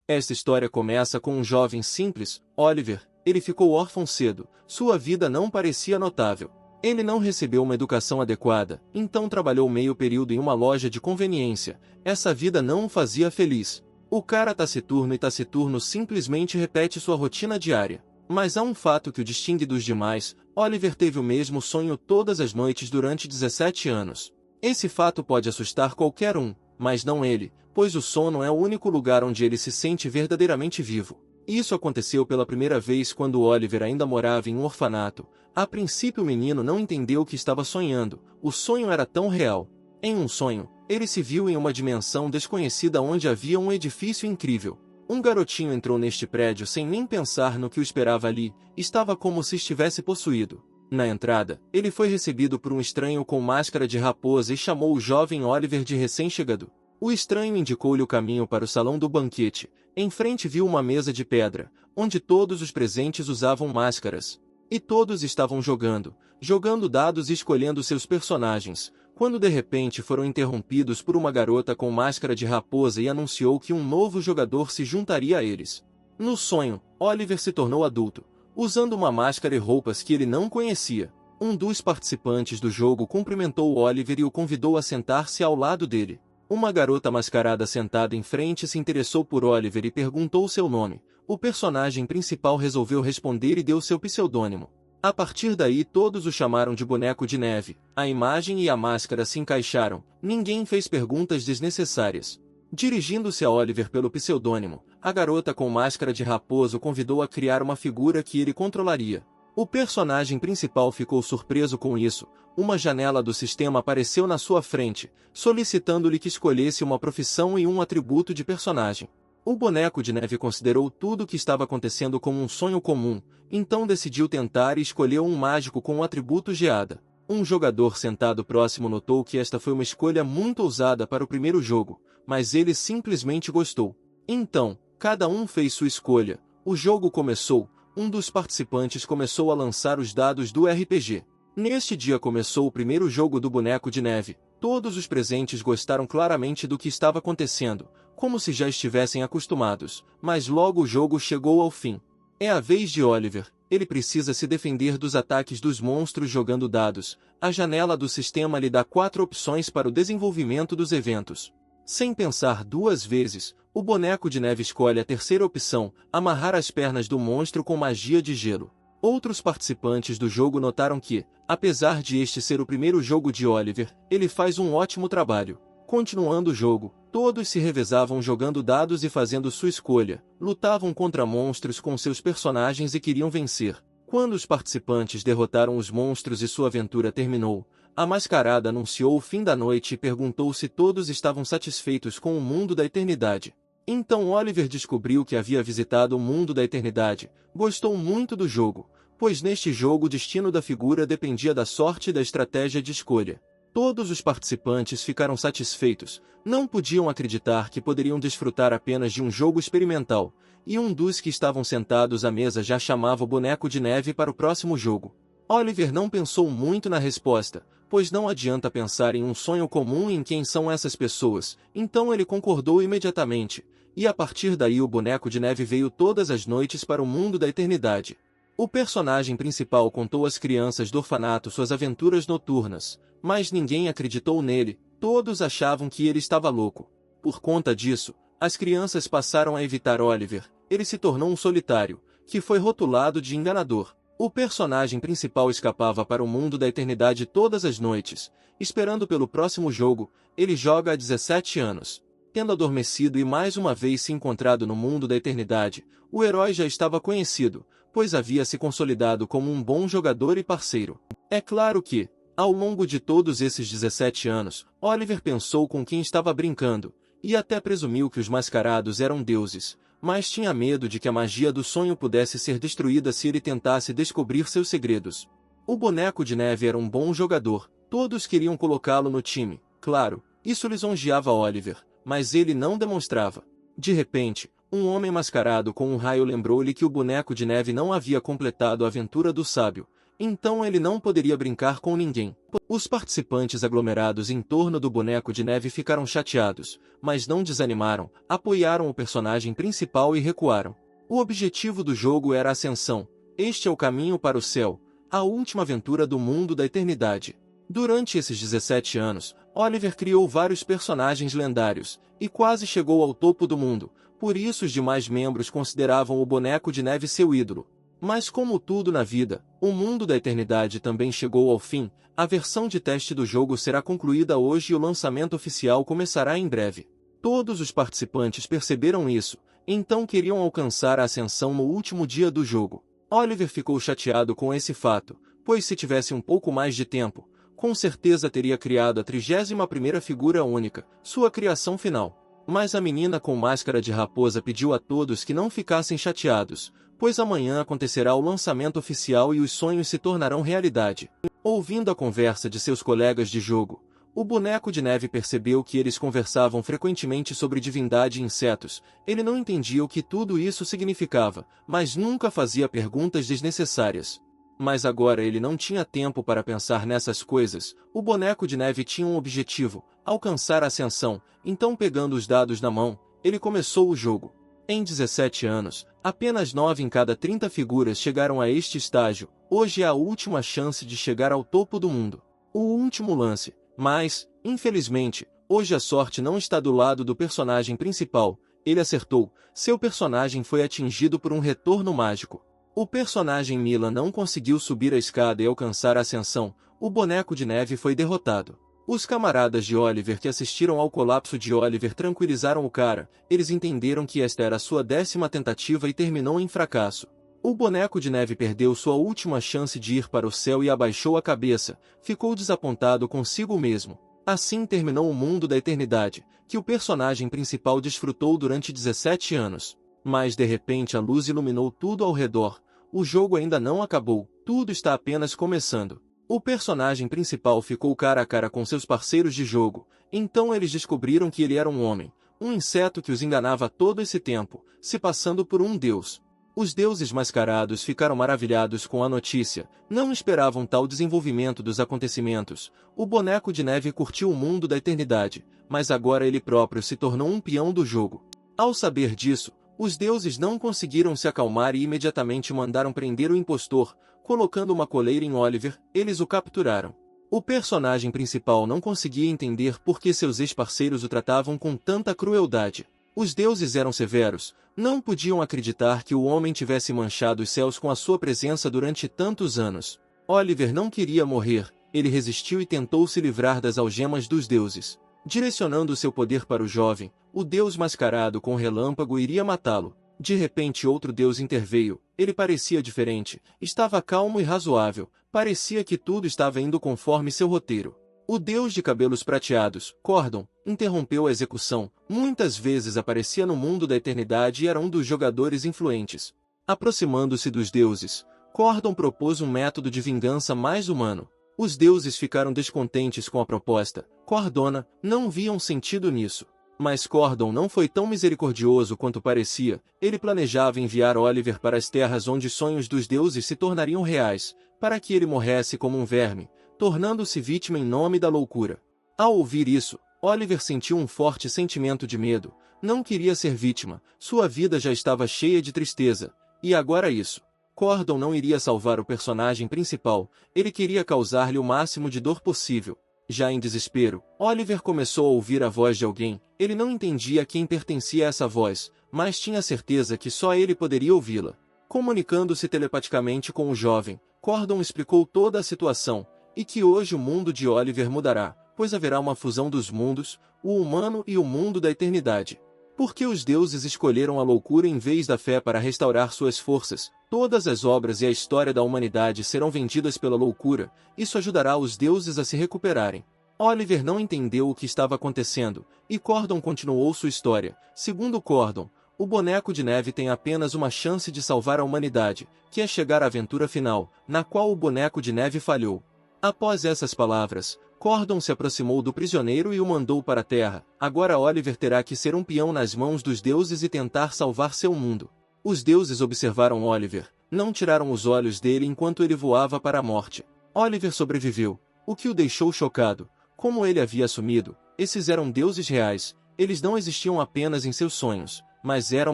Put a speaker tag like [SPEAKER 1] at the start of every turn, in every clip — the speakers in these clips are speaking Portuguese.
[SPEAKER 1] Esta história começa com um jovem simples, Oliver. Ele ficou órfão cedo, sua vida não parecia notável. Ele não recebeu uma educação adequada, então trabalhou meio período em uma loja de conveniência. Essa vida não o fazia feliz. O cara taciturno e taciturno simplesmente repete sua rotina diária. Mas há um fato que o distingue dos demais: Oliver teve o mesmo sonho todas as noites durante 17 anos. Esse fato pode assustar qualquer um, mas não ele, pois o sono é o único lugar onde ele se sente verdadeiramente vivo. Isso aconteceu pela primeira vez quando Oliver ainda morava em um orfanato. A princípio o menino não entendeu o que estava sonhando, o sonho era tão real. Em um sonho, ele se viu em uma dimensão desconhecida onde havia um edifício incrível. Um garotinho entrou neste prédio sem nem pensar no que o esperava ali, estava como se estivesse possuído. Na entrada, ele foi recebido por um estranho com máscara de raposa e chamou o jovem Oliver de recém-chegado. O estranho indicou-lhe o caminho para o salão do banquete. Em frente viu uma mesa de pedra, onde todos os presentes usavam máscaras. E todos estavam jogando dados e escolhendo seus personagens, quando de repente foram interrompidos por uma garota com máscara de raposa e anunciou que um novo jogador se juntaria a eles. No sonho, Oliver se tornou adulto, usando uma máscara e roupas que ele não conhecia. Um dos participantes do jogo cumprimentou Oliver e o convidou a sentar-se ao lado dele. Uma garota mascarada sentada em frente se interessou por Oliver e perguntou seu nome. O personagem principal resolveu responder e deu seu pseudônimo. A partir daí todos o chamaram de Boneco de Neve. A imagem e a máscara se encaixaram. Ninguém fez perguntas desnecessárias. Dirigindo-se a Oliver pelo pseudônimo, a garota com máscara de raposo convidou a criar uma figura que ele controlaria. O personagem principal ficou surpreso com isso. Uma janela do sistema apareceu na sua frente, solicitando-lhe que escolhesse uma profissão e um atributo de personagem. O Boneco de Neve considerou tudo o que estava acontecendo como um sonho comum, então decidiu tentar e escolheu um mágico com o atributo Geada. Um jogador sentado próximo notou que esta foi uma escolha muito ousada para o primeiro jogo, mas ele simplesmente gostou. Então, cada um fez sua escolha. O jogo começou. Um dos participantes começou a lançar os dados do RPG. Neste dia começou o primeiro jogo do Boneco de Neve. Todos os presentes gostaram claramente do que estava acontecendo, como se já estivessem acostumados, mas logo o jogo chegou ao fim. É a vez de Oliver. Ele precisa se defender dos ataques dos monstros jogando dados. A janela do sistema lhe dá 4 opções para o desenvolvimento dos eventos. Sem pensar duas vezes, o Boneco de Neve escolhe a terceira opção: amarrar as pernas do monstro com magia de gelo. Outros participantes do jogo notaram que, apesar de este ser o primeiro jogo de Oliver, ele faz um ótimo trabalho. Continuando o jogo, todos se revezavam jogando dados e fazendo sua escolha, lutavam contra monstros com seus personagens e queriam vencer. Quando os participantes derrotaram os monstros e sua aventura terminou, a mascarada anunciou o fim da noite e perguntou se todos estavam satisfeitos com o mundo da eternidade. Então Oliver descobriu que havia visitado o mundo da eternidade, gostou muito do jogo, pois neste jogo o destino da figura dependia da sorte e da estratégia de escolha. Todos os participantes ficaram satisfeitos, não podiam acreditar que poderiam desfrutar apenas de um jogo experimental, e um dos que estavam sentados à mesa já chamava o Boneco de Neve para o próximo jogo. Oliver não pensou muito na resposta, pois não adianta pensar em um sonho comum e em quem são essas pessoas, então ele concordou imediatamente, e a partir daí o Boneco de Neve veio todas as noites para o mundo da eternidade. O personagem principal contou às crianças do orfanato suas aventuras noturnas, mas ninguém acreditou nele, todos achavam que ele estava louco. Por conta disso, as crianças passaram a evitar Oliver. Ele se tornou um solitário, que foi rotulado de enganador. O personagem principal escapava para o mundo da eternidade todas as noites, esperando pelo próximo jogo. Ele joga há 17 anos. Tendo adormecido e mais uma vez se encontrado no mundo da eternidade, o herói já estava conhecido, pois havia se consolidado como um bom jogador e parceiro. É claro que, ao longo de todos esses 17 anos, Oliver pensou com quem estava brincando, e até presumiu que os mascarados eram deuses, mas tinha medo de que a magia do sonho pudesse ser destruída se ele tentasse descobrir seus segredos. O Boneco de Neve era um bom jogador, todos queriam colocá-lo no time, claro, isso lisonjeava Oliver, mas ele não demonstrava. De repente, um homem mascarado com um raio lembrou-lhe que o Boneco de Neve não havia completado a aventura do sábio. Então ele não poderia brincar com ninguém. Os participantes aglomerados em torno do boneco de neve ficaram chateados, mas não desanimaram, apoiaram o personagem principal e recuaram. O objetivo do jogo era a ascensão. Este é o caminho para o céu, a última aventura do mundo da eternidade. Durante esses 17 anos, Oliver criou vários personagens lendários, e quase chegou ao topo do mundo, por isso os demais membros consideravam o boneco de neve seu ídolo. Mas como tudo na vida, o mundo da eternidade também chegou ao fim, a versão de teste do jogo será concluída hoje e o lançamento oficial começará em breve. Todos os participantes perceberam isso, então queriam alcançar a ascensão no último dia do jogo. Oliver ficou chateado com esse fato, pois se tivesse um pouco mais de tempo, com certeza teria criado a 31ª figura única, sua criação final. Mas a menina com máscara de raposa pediu a todos que não ficassem chateados, pois amanhã acontecerá o lançamento oficial e os sonhos se tornarão realidade. Ouvindo a conversa de seus colegas de jogo, o boneco de neve percebeu que eles conversavam frequentemente sobre divindade e insetos. Ele não entendia o que tudo isso significava, mas nunca fazia perguntas desnecessárias. Mas agora ele não tinha tempo para pensar nessas coisas. O boneco de neve tinha um objetivo: alcançar a ascensão. Então, pegando os dados na mão, ele começou o jogo. Em 17 anos, apenas 9 em cada 30 figuras chegaram a este estágio. Hoje é a última chance de chegar ao topo do mundo. O último lance. Mas, infelizmente, hoje a sorte não está do lado do personagem principal. Ele acertou. Seu personagem foi atingido por um retorno mágico. O personagem Mila não conseguiu subir a escada e alcançar a ascensão. O boneco de neve foi derrotado. Os camaradas de Oliver que assistiram ao colapso de Oliver tranquilizaram o cara. Eles entenderam que esta era sua 10ª tentativa e terminou em fracasso. O boneco de neve perdeu sua última chance de ir para o céu e abaixou a cabeça. Ficou desapontado consigo mesmo. Assim terminou o mundo da eternidade, que o personagem principal desfrutou durante 17 anos. Mas de repente a luz iluminou tudo ao redor. O jogo ainda não acabou, tudo está apenas começando. O personagem principal ficou cara a cara com seus parceiros de jogo. Então eles descobriram que ele era um homem, um inseto que os enganava todo esse tempo, se passando por um deus. Os deuses mascarados ficaram maravilhados com a notícia, não esperavam tal desenvolvimento dos acontecimentos. O boneco de neve curtiu o mundo da eternidade, mas agora ele próprio se tornou um peão do jogo. Ao saber disso, os deuses não conseguiram se acalmar e imediatamente mandaram prender o impostor. Colocando uma coleira em Oliver, eles o capturaram. O personagem principal não conseguia entender por que seus ex-parceiros o tratavam com tanta crueldade. Os deuses eram severos, não podiam acreditar que o homem tivesse manchado os céus com a sua presença durante tantos anos. Oliver não queria morrer, ele resistiu e tentou se livrar das algemas dos deuses. Direcionando seu poder para o jovem, o deus mascarado com relâmpago iria matá-lo. De repente outro deus interveio. Ele parecia diferente, estava calmo e razoável, parecia que tudo estava indo conforme seu roteiro. O deus de cabelos prateados, Cordon, interrompeu a execução. Muitas vezes aparecia no mundo da eternidade e era um dos jogadores influentes. Aproximando-se dos deuses, Cordon propôs um método de vingança mais humano. Os deuses ficaram descontentes com a proposta. Cordona não viam sentido nisso. Mas Cordon não foi tão misericordioso quanto parecia. Ele planejava enviar Oliver para as terras onde os sonhos dos deuses se tornariam reais, para que ele morresse como um verme, tornando-se vítima em nome da loucura. Ao ouvir isso, Oliver sentiu um forte sentimento de medo. Não queria ser vítima, sua vida já estava cheia de tristeza. E agora isso. Cordon não iria salvar o personagem principal, ele queria causar-lhe o máximo de dor possível. Já em desespero, Oliver começou a ouvir a voz de alguém. Ele não entendia a quem pertencia essa voz, mas tinha certeza que só ele poderia ouvi-la. Comunicando-se telepaticamente com o jovem, Cordon explicou toda a situação, e que hoje o mundo de Oliver mudará, pois haverá uma fusão dos mundos, o humano e o mundo da eternidade. Porque os deuses escolheram a loucura em vez da fé para restaurar suas forças. Todas as obras e a história da humanidade serão vendidas pela loucura, isso ajudará os deuses a se recuperarem. Oliver não entendeu o que estava acontecendo, e Cordon continuou sua história. Segundo Cordon, o boneco de neve tem apenas uma chance de salvar a humanidade, que é chegar à aventura final, na qual o boneco de neve falhou. Após essas palavras, Cordon se aproximou do prisioneiro e o mandou para a terra. Agora Oliver terá que ser um peão nas mãos dos deuses e tentar salvar seu mundo. Os deuses observaram Oliver, Não tiraram os olhos dele enquanto ele voava para a morte. Oliver sobreviveu, o que o deixou chocado. Como ele havia assumido, esses eram deuses reais, eles não existiam apenas em seus sonhos, mas eram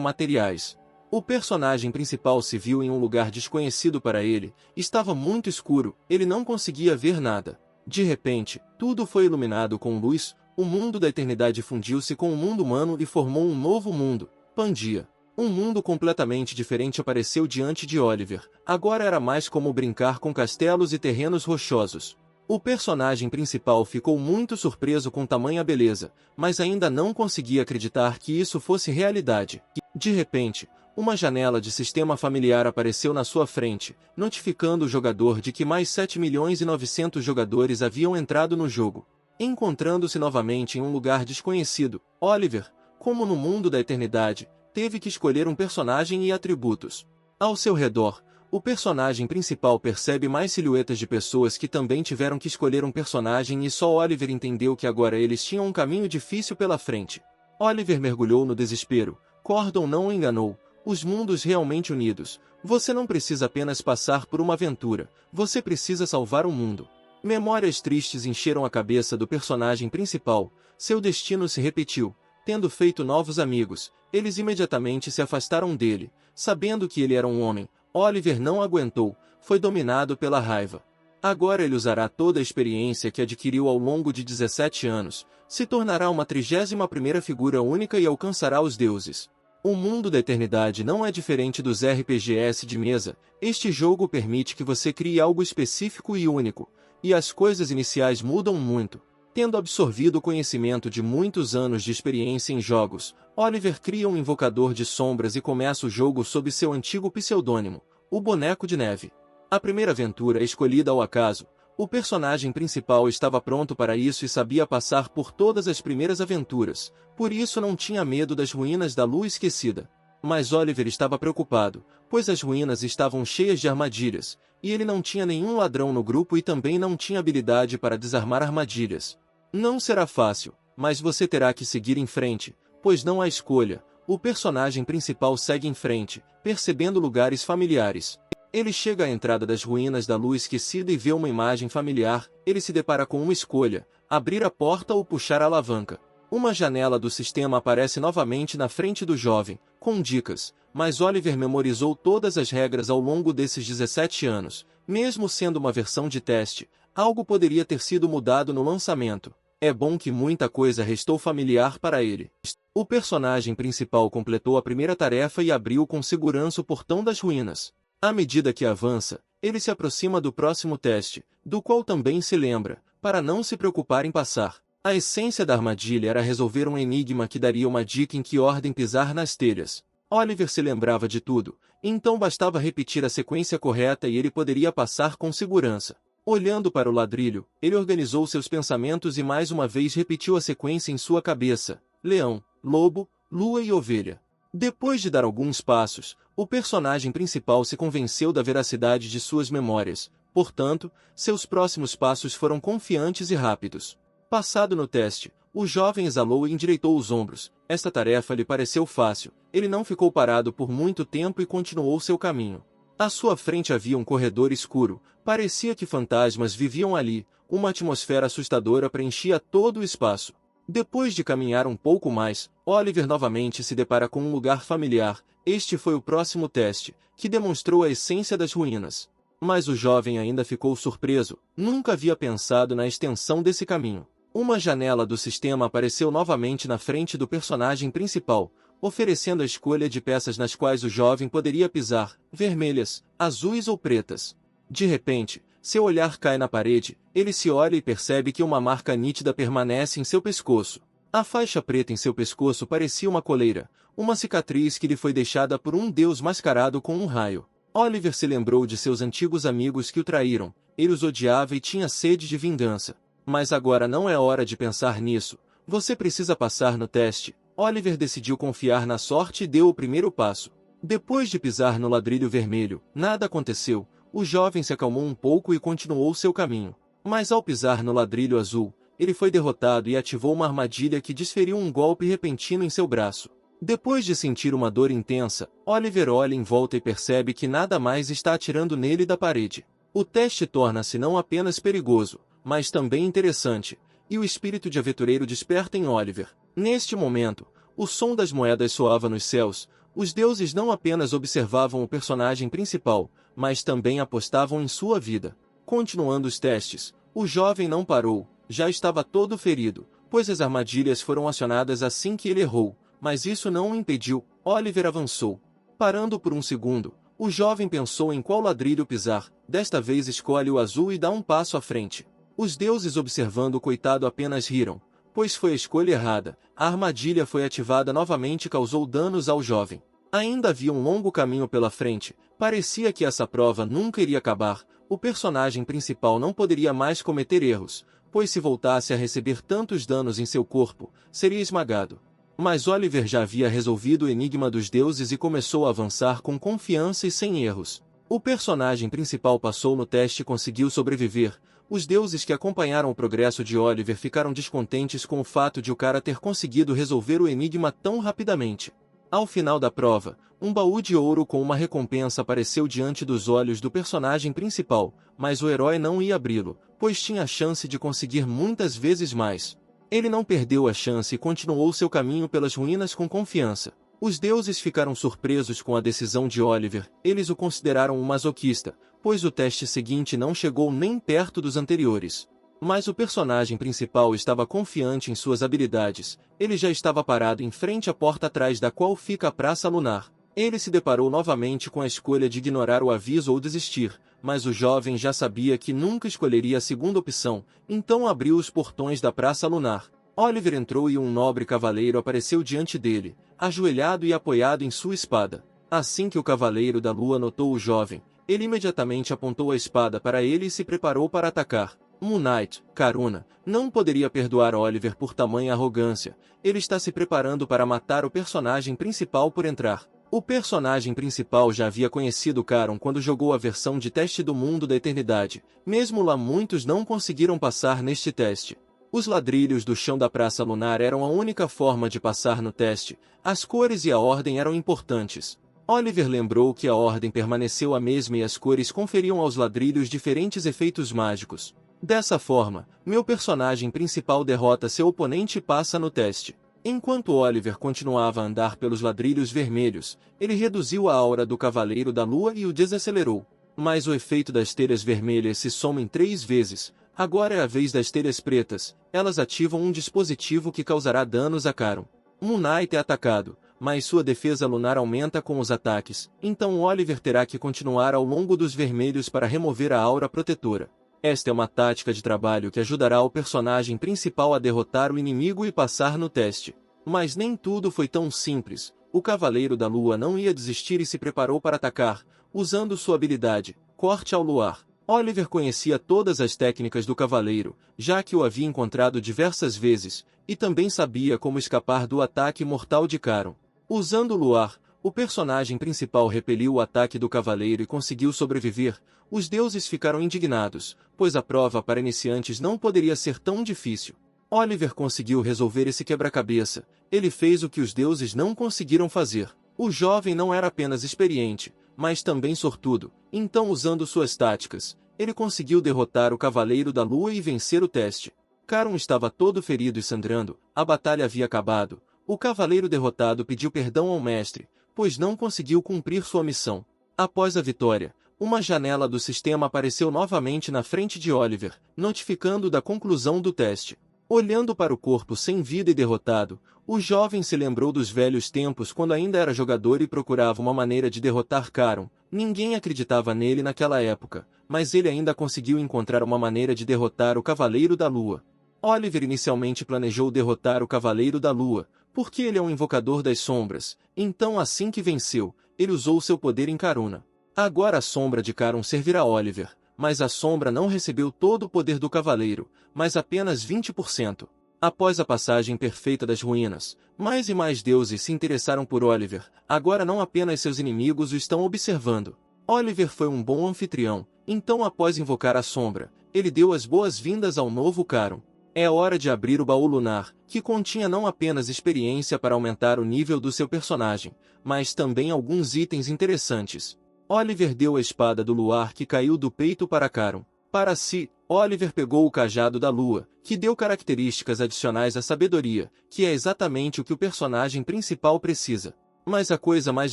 [SPEAKER 1] materiais. O personagem principal se viu em um lugar desconhecido para ele, estava muito escuro, ele não conseguia ver nada. De repente, tudo foi iluminado com luz, o mundo da eternidade fundiu-se com o mundo humano e formou um novo mundo, Pandia. Um mundo completamente diferente apareceu diante de Oliver, agora era mais como brincar com castelos e terrenos rochosos. O personagem principal ficou muito surpreso com tamanha beleza, mas ainda não conseguia acreditar que isso fosse realidade. De repente, uma janela de sistema familiar apareceu na sua frente, notificando o jogador de que mais 7.900.000 jogadores haviam entrado no jogo. Encontrando-se novamente em um lugar desconhecido, Oliver, como no mundo da eternidade, teve que escolher um personagem e atributos. Ao seu redor, o personagem principal percebe mais silhuetas de pessoas que também tiveram que escolher um personagem e só Oliver entendeu que agora eles tinham um caminho difícil pela frente. Oliver mergulhou no desespero. Cordon não o enganou. Os mundos realmente unidos. Você não precisa apenas passar por uma aventura, você precisa salvar o mundo. Memórias tristes encheram a cabeça do personagem principal. Seu destino se repetiu. Tendo feito novos amigos, eles imediatamente se afastaram dele. Sabendo que ele era um homem, Oliver não aguentou, foi dominado pela raiva. Agora ele usará toda a experiência que adquiriu ao longo de 17 anos, se tornará uma 31ª figura única e alcançará os deuses. O mundo da eternidade não é diferente dos RPGs de mesa, este jogo permite que você crie algo específico e único, e as coisas iniciais mudam muito. Tendo absorvido o conhecimento de muitos anos de experiência em jogos, Oliver cria um invocador de sombras e começa o jogo sob seu antigo pseudônimo, o Boneco de Neve. A primeira aventura é escolhida ao acaso, o personagem principal estava pronto para isso e sabia passar por todas as primeiras aventuras, por isso não tinha medo das ruínas da lua esquecida. Mas Oliver estava preocupado, pois as ruínas estavam cheias de armadilhas, e ele não tinha nenhum ladrão no grupo e também não tinha habilidade para desarmar armadilhas. Não será fácil, mas você terá que seguir em frente, pois não há escolha. O personagem principal segue em frente, percebendo lugares familiares. Ele chega à entrada das ruínas da lua esquecida e vê uma imagem familiar. Ele se depara com uma escolha: abrir a porta ou puxar a alavanca. Uma janela do sistema aparece novamente na frente do jovem, com dicas, mas Oliver memorizou todas as regras ao longo desses 17 anos. Mesmo sendo uma versão de teste, algo poderia ter sido mudado no lançamento. É bom que muita coisa restou familiar para ele. O personagem principal completou a primeira tarefa e abriu com segurança o portão das ruínas. À medida que avança, ele se aproxima do próximo teste, do qual também se lembra, para não se preocupar em passar. A essência da armadilha era resolver um enigma que daria uma dica em que ordem pisar nas telhas. Oliver se lembrava de tudo, então bastava repetir a sequência correta e ele poderia passar com segurança. Olhando para o ladrilho, ele organizou seus pensamentos e mais uma vez repetiu a sequência em sua cabeça: leão, lobo, lua e ovelha. Depois de dar alguns passos, o personagem principal se convenceu da veracidade de suas memórias, portanto, seus próximos passos foram confiantes e rápidos. Passado no teste, o jovem exalou e endireitou os ombros. Esta tarefa lhe pareceu fácil, ele não ficou parado por muito tempo e continuou seu caminho. À sua frente havia um corredor escuro, parecia que fantasmas viviam ali, uma atmosfera assustadora preenchia todo o espaço. Depois de caminhar um pouco mais, Oliver novamente se depara com um lugar familiar. Este foi o próximo teste, que demonstrou a essência das ruínas. Mas o jovem ainda ficou surpreso, nunca havia pensado na extensão desse caminho. Uma janela do sistema apareceu novamente na frente do personagem principal, oferecendo a escolha de peças nas quais o jovem poderia pisar, vermelhas, azuis ou pretas. De repente, seu olhar cai na parede, ele se olha e percebe que uma marca nítida permanece em seu pescoço. A faixa preta em seu pescoço parecia uma coleira, uma cicatriz que lhe foi deixada por um deus mascarado com um raio. Oliver se lembrou de seus antigos amigos que o traíram, ele os odiava e tinha sede de vingança. Mas agora não é hora de pensar nisso, você precisa passar no teste. Oliver decidiu confiar na sorte e deu o primeiro passo. Depois de pisar no ladrilho vermelho, nada aconteceu, o jovem se acalmou um pouco e continuou seu caminho. Mas ao pisar no ladrilho azul, ele foi derrotado e ativou uma armadilha que desferiu um golpe repentino em seu braço. Depois de sentir uma dor intensa, Oliver olha em volta e percebe que nada mais está atirando nele da parede. O teste torna-se não apenas perigoso, mas também interessante, e o espírito de aventureiro desperta em Oliver. Neste momento, o som das moedas soava nos céus. Os deuses não apenas observavam o personagem principal, mas também apostavam em sua vida. Continuando os testes, o jovem não parou, já estava todo ferido, pois as armadilhas foram acionadas assim que ele errou, mas isso não o impediu. Oliver avançou. Parando por um segundo, o jovem pensou em qual ladrilho pisar. Desta vez escolhe o azul e dá um passo à frente. Os deuses, observando o coitado, apenas riram, pois foi a escolha errada. A armadilha foi ativada novamente e causou danos ao jovem. Ainda havia um longo caminho pela frente. Parecia que essa prova nunca iria acabar. O personagem principal não poderia mais cometer erros, pois se voltasse a receber tantos danos em seu corpo, seria esmagado. Mas Oliver já havia resolvido o enigma dos deuses e começou a avançar com confiança e sem erros. O personagem principal passou no teste e conseguiu sobreviver. Os deuses que acompanharam o progresso de Oliver ficaram descontentes com o fato de o cara ter conseguido resolver o enigma tão rapidamente. Ao final da prova, um baú de ouro com uma recompensa apareceu diante dos olhos do personagem principal, mas o herói não ia abri-lo, pois tinha a chance de conseguir muitas vezes mais. Ele não perdeu a chance e continuou seu caminho pelas ruínas com confiança. Os deuses ficaram surpresos com a decisão de Oliver. Eles o consideraram um masoquista, pois o teste seguinte não chegou nem perto dos anteriores. Mas o personagem principal estava confiante em suas habilidades. Ele já estava parado em frente à porta atrás da qual fica a Praça Lunar. Ele se deparou novamente com a escolha de ignorar o aviso ou desistir, mas o jovem já sabia que nunca escolheria a segunda opção, então abriu os portões da Praça Lunar. Oliver entrou e um nobre cavaleiro apareceu diante dele, ajoelhado e apoiado em sua espada. Assim que o Cavaleiro da Lua notou o jovem, ele imediatamente apontou a espada para ele e se preparou para atacar. Moon Knight, Karuna, não poderia perdoar Oliver por tamanha arrogância. Ele está se preparando para matar o personagem principal por entrar. O personagem principal já havia conhecido Charon quando jogou a versão de teste do Mundo da Eternidade. Mesmo lá, muitos não conseguiram passar neste teste. Os ladrilhos do chão da Praça Lunar eram a única forma de passar no teste. As cores e a ordem eram importantes. Oliver lembrou que a ordem permaneceu a mesma e as cores conferiam aos ladrilhos diferentes efeitos mágicos. Dessa forma, meu personagem principal derrota seu oponente e passa no teste. Enquanto Oliver continuava a andar pelos ladrilhos vermelhos, ele reduziu a aura do Cavaleiro da Lua e o desacelerou. Mas o efeito das telhas vermelhas se soma em 3 vezes. Agora é a vez das telhas pretas. Elas ativam um dispositivo que causará danos a Charon. Moon Knight é atacado, mas sua defesa lunar aumenta com os ataques. Então Oliver terá que continuar ao longo dos vermelhos para remover a aura protetora. Esta é uma tática de trabalho que ajudará o personagem principal a derrotar o inimigo e passar no teste. Mas nem tudo foi tão simples. O Cavaleiro da Lua não ia desistir e se preparou para atacar, usando sua habilidade, Corte ao Luar. Oliver conhecia todas as técnicas do Cavaleiro, já que o havia encontrado diversas vezes, e também sabia como escapar do ataque mortal de Charon. Usando o Luar, o personagem principal repeliu o ataque do Cavaleiro e conseguiu sobreviver. Os deuses ficaram indignados, pois a prova para iniciantes não poderia ser tão difícil. Oliver conseguiu resolver esse quebra-cabeça. Ele fez o que os deuses não conseguiram fazer. O jovem não era apenas experiente, mas também sortudo. Então, usando suas táticas, ele conseguiu derrotar o Cavaleiro da Lua e vencer o teste. Charon estava todo ferido e sangrando. A batalha havia acabado. O cavaleiro derrotado pediu perdão ao mestre, pois não conseguiu cumprir sua missão. Após a vitória, uma janela do sistema apareceu novamente na frente de Oliver, notificando da conclusão do teste. Olhando para o corpo sem vida e derrotado, o jovem se lembrou dos velhos tempos quando ainda era jogador e procurava uma maneira de derrotar Charon. Ninguém acreditava nele naquela época, mas ele ainda conseguiu encontrar uma maneira de derrotar o Cavaleiro da Lua. Oliver inicialmente planejou derrotar o Cavaleiro da Lua, porque ele é um invocador das sombras. Então, assim que venceu, ele usou seu poder em Karuna. Agora a sombra de Charon servirá a Oliver, mas a sombra não recebeu todo o poder do cavaleiro, mas apenas 20%. Após a passagem perfeita das ruínas, mais e mais deuses se interessaram por Oliver. Agora não apenas seus inimigos o estão observando. Oliver foi um bom anfitrião, então após invocar a sombra, ele deu as boas-vindas ao novo Charon. É hora de abrir o baú lunar, que continha não apenas experiência para aumentar o nível do seu personagem, mas também alguns itens interessantes. Oliver deu a espada do luar que caiu do peito para Caron. Para si, Oliver pegou o cajado da lua, que deu características adicionais à sabedoria, que é exatamente o que o personagem principal precisa. Mas a coisa mais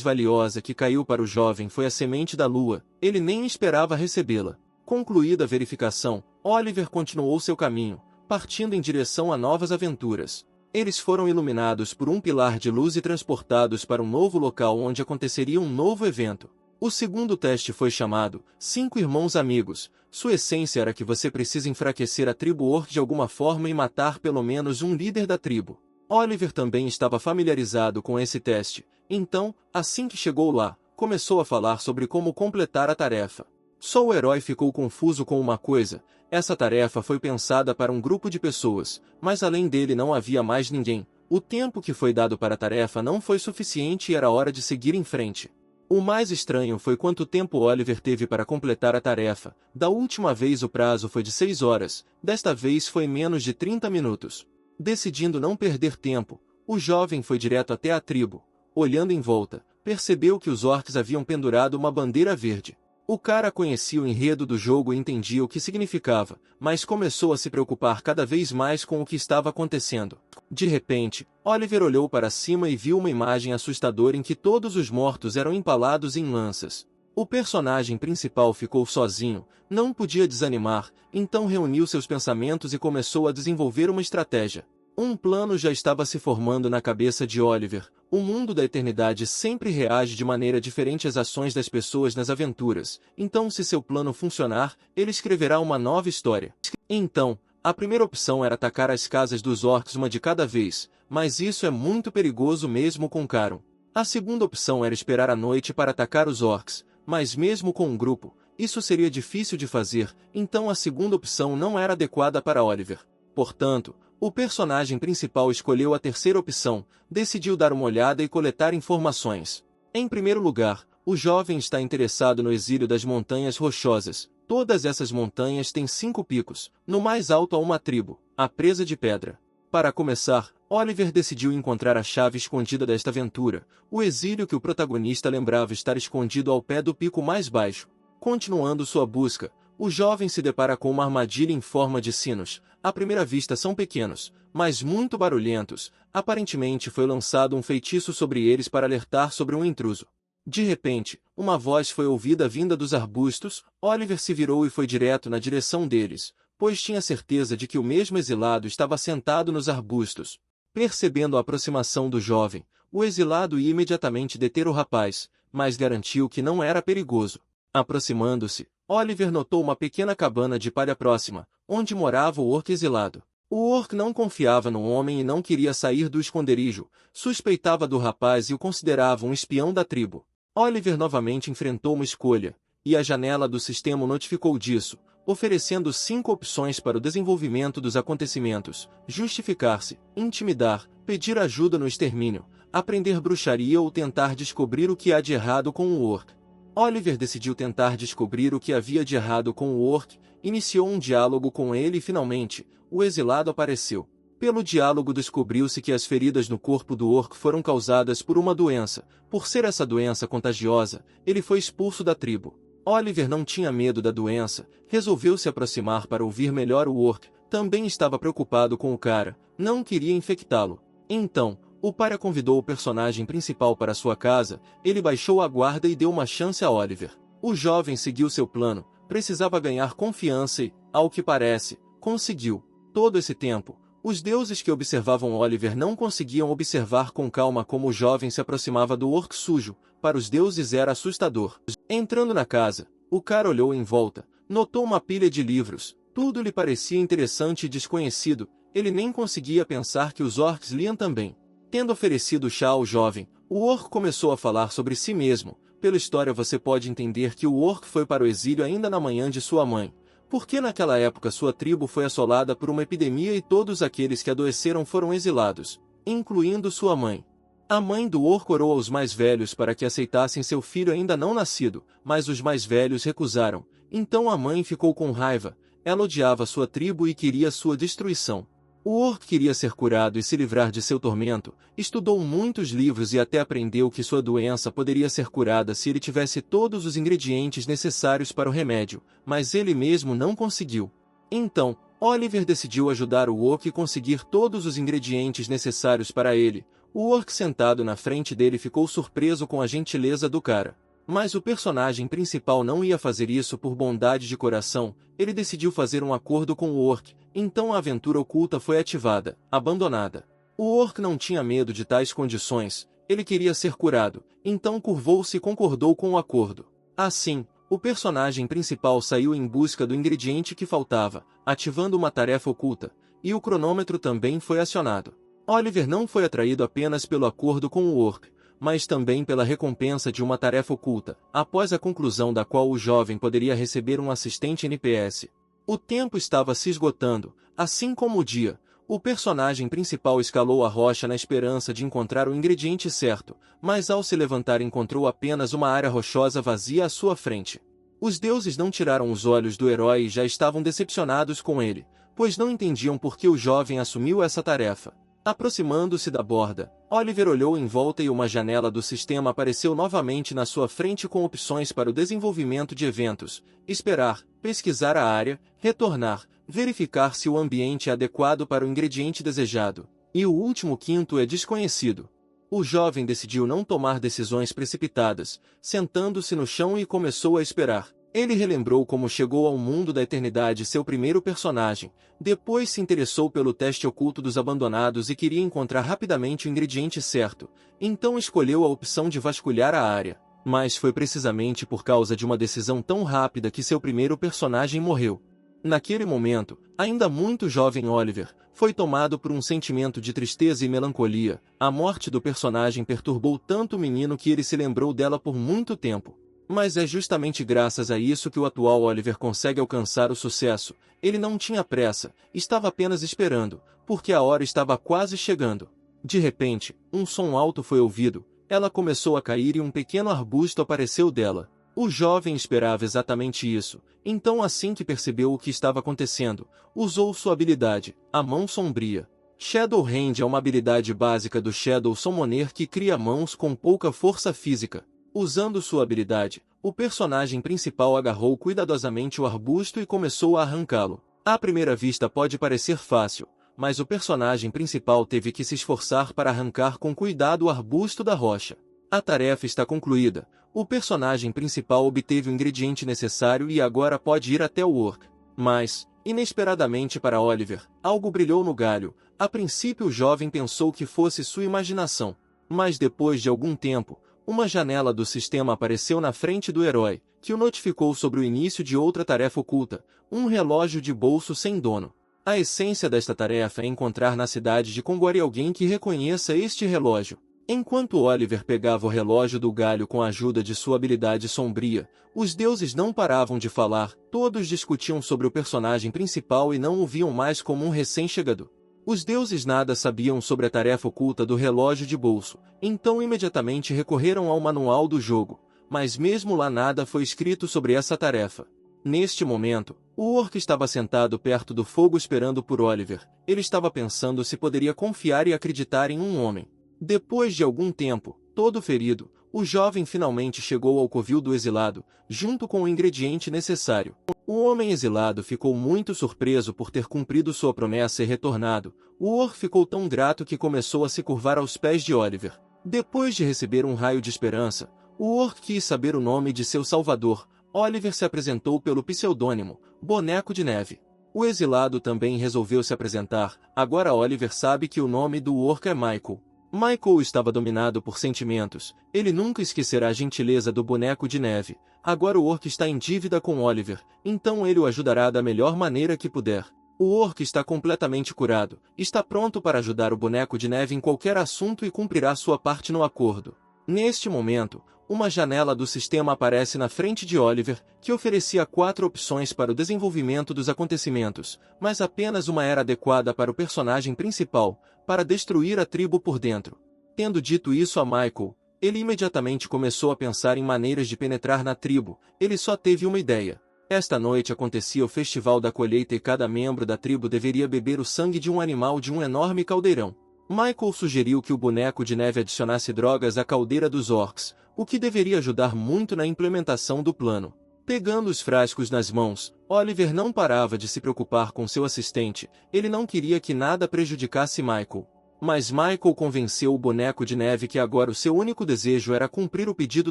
[SPEAKER 1] valiosa que caiu para o jovem foi a semente da lua, ele nem esperava recebê-la. Concluída a verificação, Oliver continuou seu caminho, partindo em direção a novas aventuras. Eles foram iluminados por um pilar de luz e transportados para um novo local onde aconteceria um novo evento. O segundo teste foi chamado 5 Irmãos Amigos. Sua essência era que você precisa enfraquecer a tribo Orc de alguma forma e matar pelo menos um líder da tribo. Oliver também estava familiarizado com esse teste, então, assim que chegou lá, começou a falar sobre como completar a tarefa. Só o herói ficou confuso com uma coisa: essa tarefa foi pensada para um grupo de pessoas, mas além dele não havia mais ninguém. O tempo que foi dado para a tarefa não foi suficiente e era hora de seguir em frente. O mais estranho foi quanto tempo Oliver teve para completar a tarefa. Da última vez o prazo foi de 6 horas, desta vez foi menos de 30 minutos. Decidindo não perder tempo, o jovem foi direto até a tribo. Olhando em volta, percebeu que os orcs haviam pendurado uma bandeira verde. O cara conhecia o enredo do jogo e entendia o que significava, mas começou a se preocupar cada vez mais com o que estava acontecendo. De repente, Oliver olhou para cima e viu uma imagem assustadora em que todos os mortos eram empalados em lanças. O personagem principal ficou sozinho, não podia desanimar, então reuniu seus pensamentos e começou a desenvolver uma estratégia. Um plano já estava se formando na cabeça de Oliver. O mundo da eternidade sempre reage de maneira diferente às ações das pessoas nas aventuras, então se seu plano funcionar, ele escreverá uma nova história. Então, a primeira opção era atacar as casas dos orcs uma de cada vez, mas isso é muito perigoso mesmo com Caron. A segunda opção era esperar a noite para atacar os orcs, mas mesmo com um grupo, isso seria difícil de fazer, então a segunda opção não era adequada para Oliver. Portanto, o personagem principal escolheu a terceira opção, decidiu dar uma olhada e coletar informações. Em primeiro lugar, o jovem está interessado no exílio das Montanhas Rochosas. Todas essas montanhas têm 5 picos, no mais alto há uma tribo, a Presa de Pedra. Para começar, Oliver decidiu encontrar a chave escondida desta aventura, o exílio que o protagonista lembrava estar escondido ao pé do pico mais baixo. Continuando sua busca, o jovem se depara com uma armadilha em forma de sinos. À primeira vista são pequenos, mas muito barulhentos. Aparentemente foi lançado um feitiço sobre eles para alertar sobre um intruso. De repente, uma voz foi ouvida vinda dos arbustos. Oliver se virou e foi direto na direção deles, pois tinha certeza de que o mesmo exilado estava sentado nos arbustos. Percebendo a aproximação do jovem, o exilado ia imediatamente deter o rapaz, mas garantiu que não era perigoso. Aproximando-se, Oliver notou uma pequena cabana de palha próxima, onde morava o orc exilado. O orc não confiava no homem e não queria sair do esconderijo, suspeitava do rapaz e o considerava um espião da tribo. Oliver novamente enfrentou uma escolha, e a janela do sistema o notificou disso, oferecendo 5 opções para o desenvolvimento dos acontecimentos: justificar-se, intimidar, pedir ajuda no extermínio, aprender bruxaria ou tentar descobrir o que há de errado com o orc. Oliver decidiu tentar descobrir o que havia de errado com o orc, iniciou um diálogo com ele e finalmente, o exilado apareceu. Pelo diálogo descobriu-se que as feridas no corpo do orc foram causadas por uma doença. Por ser essa doença contagiosa, ele foi expulso da tribo. Oliver não tinha medo da doença, resolveu se aproximar para ouvir melhor o orc, também estava preocupado com o cara, não queria infectá-lo. Então, o Pária convidou o personagem principal para sua casa, ele baixou a guarda e deu uma chance a Oliver. O jovem seguiu seu plano, precisava ganhar confiança e, ao que parece, conseguiu. Todo esse tempo, os deuses que observavam Oliver não conseguiam observar com calma como o jovem se aproximava do orc sujo. Para os deuses era assustador. Entrando na casa, o cara olhou em volta, notou uma pilha de livros, tudo lhe parecia interessante e desconhecido, ele nem conseguia pensar que os orcs liam também. Tendo oferecido chá ao jovem, o orc começou a falar sobre si mesmo. Pela história você pode entender que o orc foi para o exílio ainda na manhã de sua mãe, porque naquela época sua tribo foi assolada por uma epidemia e todos aqueles que adoeceram foram exilados, incluindo sua mãe. A mãe do orc orou aos mais velhos para que aceitassem seu filho ainda não nascido, mas os mais velhos recusaram. Então a mãe ficou com raiva, ela odiava sua tribo e queria sua destruição. O orc queria ser curado e se livrar de seu tormento, estudou muitos livros e até aprendeu que sua doença poderia ser curada se ele tivesse todos os ingredientes necessários para o remédio, mas ele mesmo não conseguiu. Então, Oliver decidiu ajudar o orc a conseguir todos os ingredientes necessários para ele. O orc sentado na frente dele ficou surpreso com a gentileza do cara. Mas o personagem principal não ia fazer isso por bondade de coração, ele decidiu fazer um acordo com o orc, então a aventura oculta foi ativada, abandonada. O orc não tinha medo de tais condições, ele queria ser curado, então curvou-se e concordou com o acordo. Assim, o personagem principal saiu em busca do ingrediente que faltava, ativando uma tarefa oculta, e o cronômetro também foi acionado. Oliver não foi atraído apenas pelo acordo com o orc, mas também pela recompensa de uma tarefa oculta, após a conclusão da qual o jovem poderia receber um assistente NPS. O tempo estava se esgotando, assim como o dia. O personagem principal escalou a rocha na esperança de encontrar o ingrediente certo, mas ao se levantar encontrou apenas uma área rochosa vazia à sua frente. Os deuses não tiraram os olhos do herói e já estavam decepcionados com ele, pois não entendiam por que o jovem assumiu essa tarefa. Aproximando-se da borda, Oliver olhou em volta e uma janela do sistema apareceu novamente na sua frente com opções para o desenvolvimento de eventos, esperar, pesquisar a área, retornar, verificar se o ambiente é adequado para o ingrediente desejado, e o último quinto é desconhecido. O jovem decidiu não tomar decisões precipitadas, sentando-se no chão e começou a esperar. Ele relembrou como chegou ao mundo da eternidade seu primeiro personagem, depois se interessou pelo teste oculto dos abandonados e queria encontrar rapidamente o ingrediente certo, então escolheu a opção de vasculhar a área. Mas foi precisamente por causa de uma decisão tão rápida que seu primeiro personagem morreu. Naquele momento, ainda muito jovem Oliver, foi tomado por um sentimento de tristeza e melancolia. A morte do personagem perturbou tanto o menino que ele se lembrou dela por muito tempo. Mas é justamente graças a isso que o atual Oliver consegue alcançar o sucesso. Ele não tinha pressa, estava apenas esperando, porque a hora estava quase chegando. De repente, um som alto foi ouvido, ela começou a cair e um pequeno arbusto apareceu dela. O jovem esperava exatamente isso, então assim que percebeu o que estava acontecendo, usou sua habilidade, a Mão Sombria. Shadow Hand é uma habilidade básica do Shadow Summoner que cria mãos com pouca força física. Usando sua habilidade, o personagem principal agarrou cuidadosamente o arbusto e começou a arrancá-lo. À primeira vista pode parecer fácil, mas o personagem principal teve que se esforçar para arrancar com cuidado o arbusto da rocha. A tarefa está concluída, o personagem principal obteve o ingrediente necessário e agora pode ir até o orc. Mas, inesperadamente para Oliver, algo brilhou no galho. A princípio o jovem pensou que fosse sua imaginação, mas depois de algum tempo, uma janela do sistema apareceu na frente do herói, que o notificou sobre o início de outra tarefa oculta, um relógio de bolso sem dono. A essência desta tarefa é encontrar na cidade de Kongori alguém que reconheça este relógio. Enquanto Oliver pegava o relógio do galho com a ajuda de sua habilidade sombria, os deuses não paravam de falar, todos discutiam sobre o personagem principal e não o viam mais como um recém-chegado. Os deuses nada sabiam sobre a tarefa oculta do relógio de bolso, então imediatamente recorreram ao manual do jogo, mas mesmo lá nada foi escrito sobre essa tarefa. Neste momento, o orc estava sentado perto do fogo esperando por Oliver. Ele estava pensando se poderia confiar e acreditar em um homem. Depois de algum tempo, todo ferido, o jovem finalmente chegou ao covil do exilado, junto com o ingrediente necessário. O homem exilado ficou muito surpreso por ter cumprido sua promessa e retornado. O orc ficou tão grato que começou a se curvar aos pés de Oliver. Depois de receber um raio de esperança, o orc quis saber o nome de seu salvador. Oliver se apresentou pelo pseudônimo, Boneco de Neve. O exilado também resolveu se apresentar. Agora Oliver sabe que o nome do orc é Michael. Michael estava dominado por sentimentos. Ele nunca esquecerá a gentileza do Boneco de Neve. Agora o orc está em dívida com Oliver, então ele o ajudará da melhor maneira que puder. O orc está completamente curado, está pronto para ajudar o Boneco de Neve em qualquer assunto e cumprirá sua parte no acordo. Neste momento, uma janela do sistema aparece na frente de Oliver, que oferecia 4 opções para o desenvolvimento dos acontecimentos, mas apenas uma era adequada para o personagem principal, para destruir a tribo por dentro. Tendo dito isso a Michael, ele imediatamente começou a pensar em maneiras de penetrar na tribo. Ele só teve uma ideia. Esta noite acontecia o festival da colheita e cada membro da tribo deveria beber o sangue de um animal de um enorme caldeirão. Michael sugeriu que o boneco de neve adicionasse drogas à caldeira dos orcs, o que deveria ajudar muito na implementação do plano. Pegando os frascos nas mãos, Oliver não parava de se preocupar com seu assistente, ele não queria que nada prejudicasse Michael. Mas Michael convenceu o boneco de neve que agora o seu único desejo era cumprir o pedido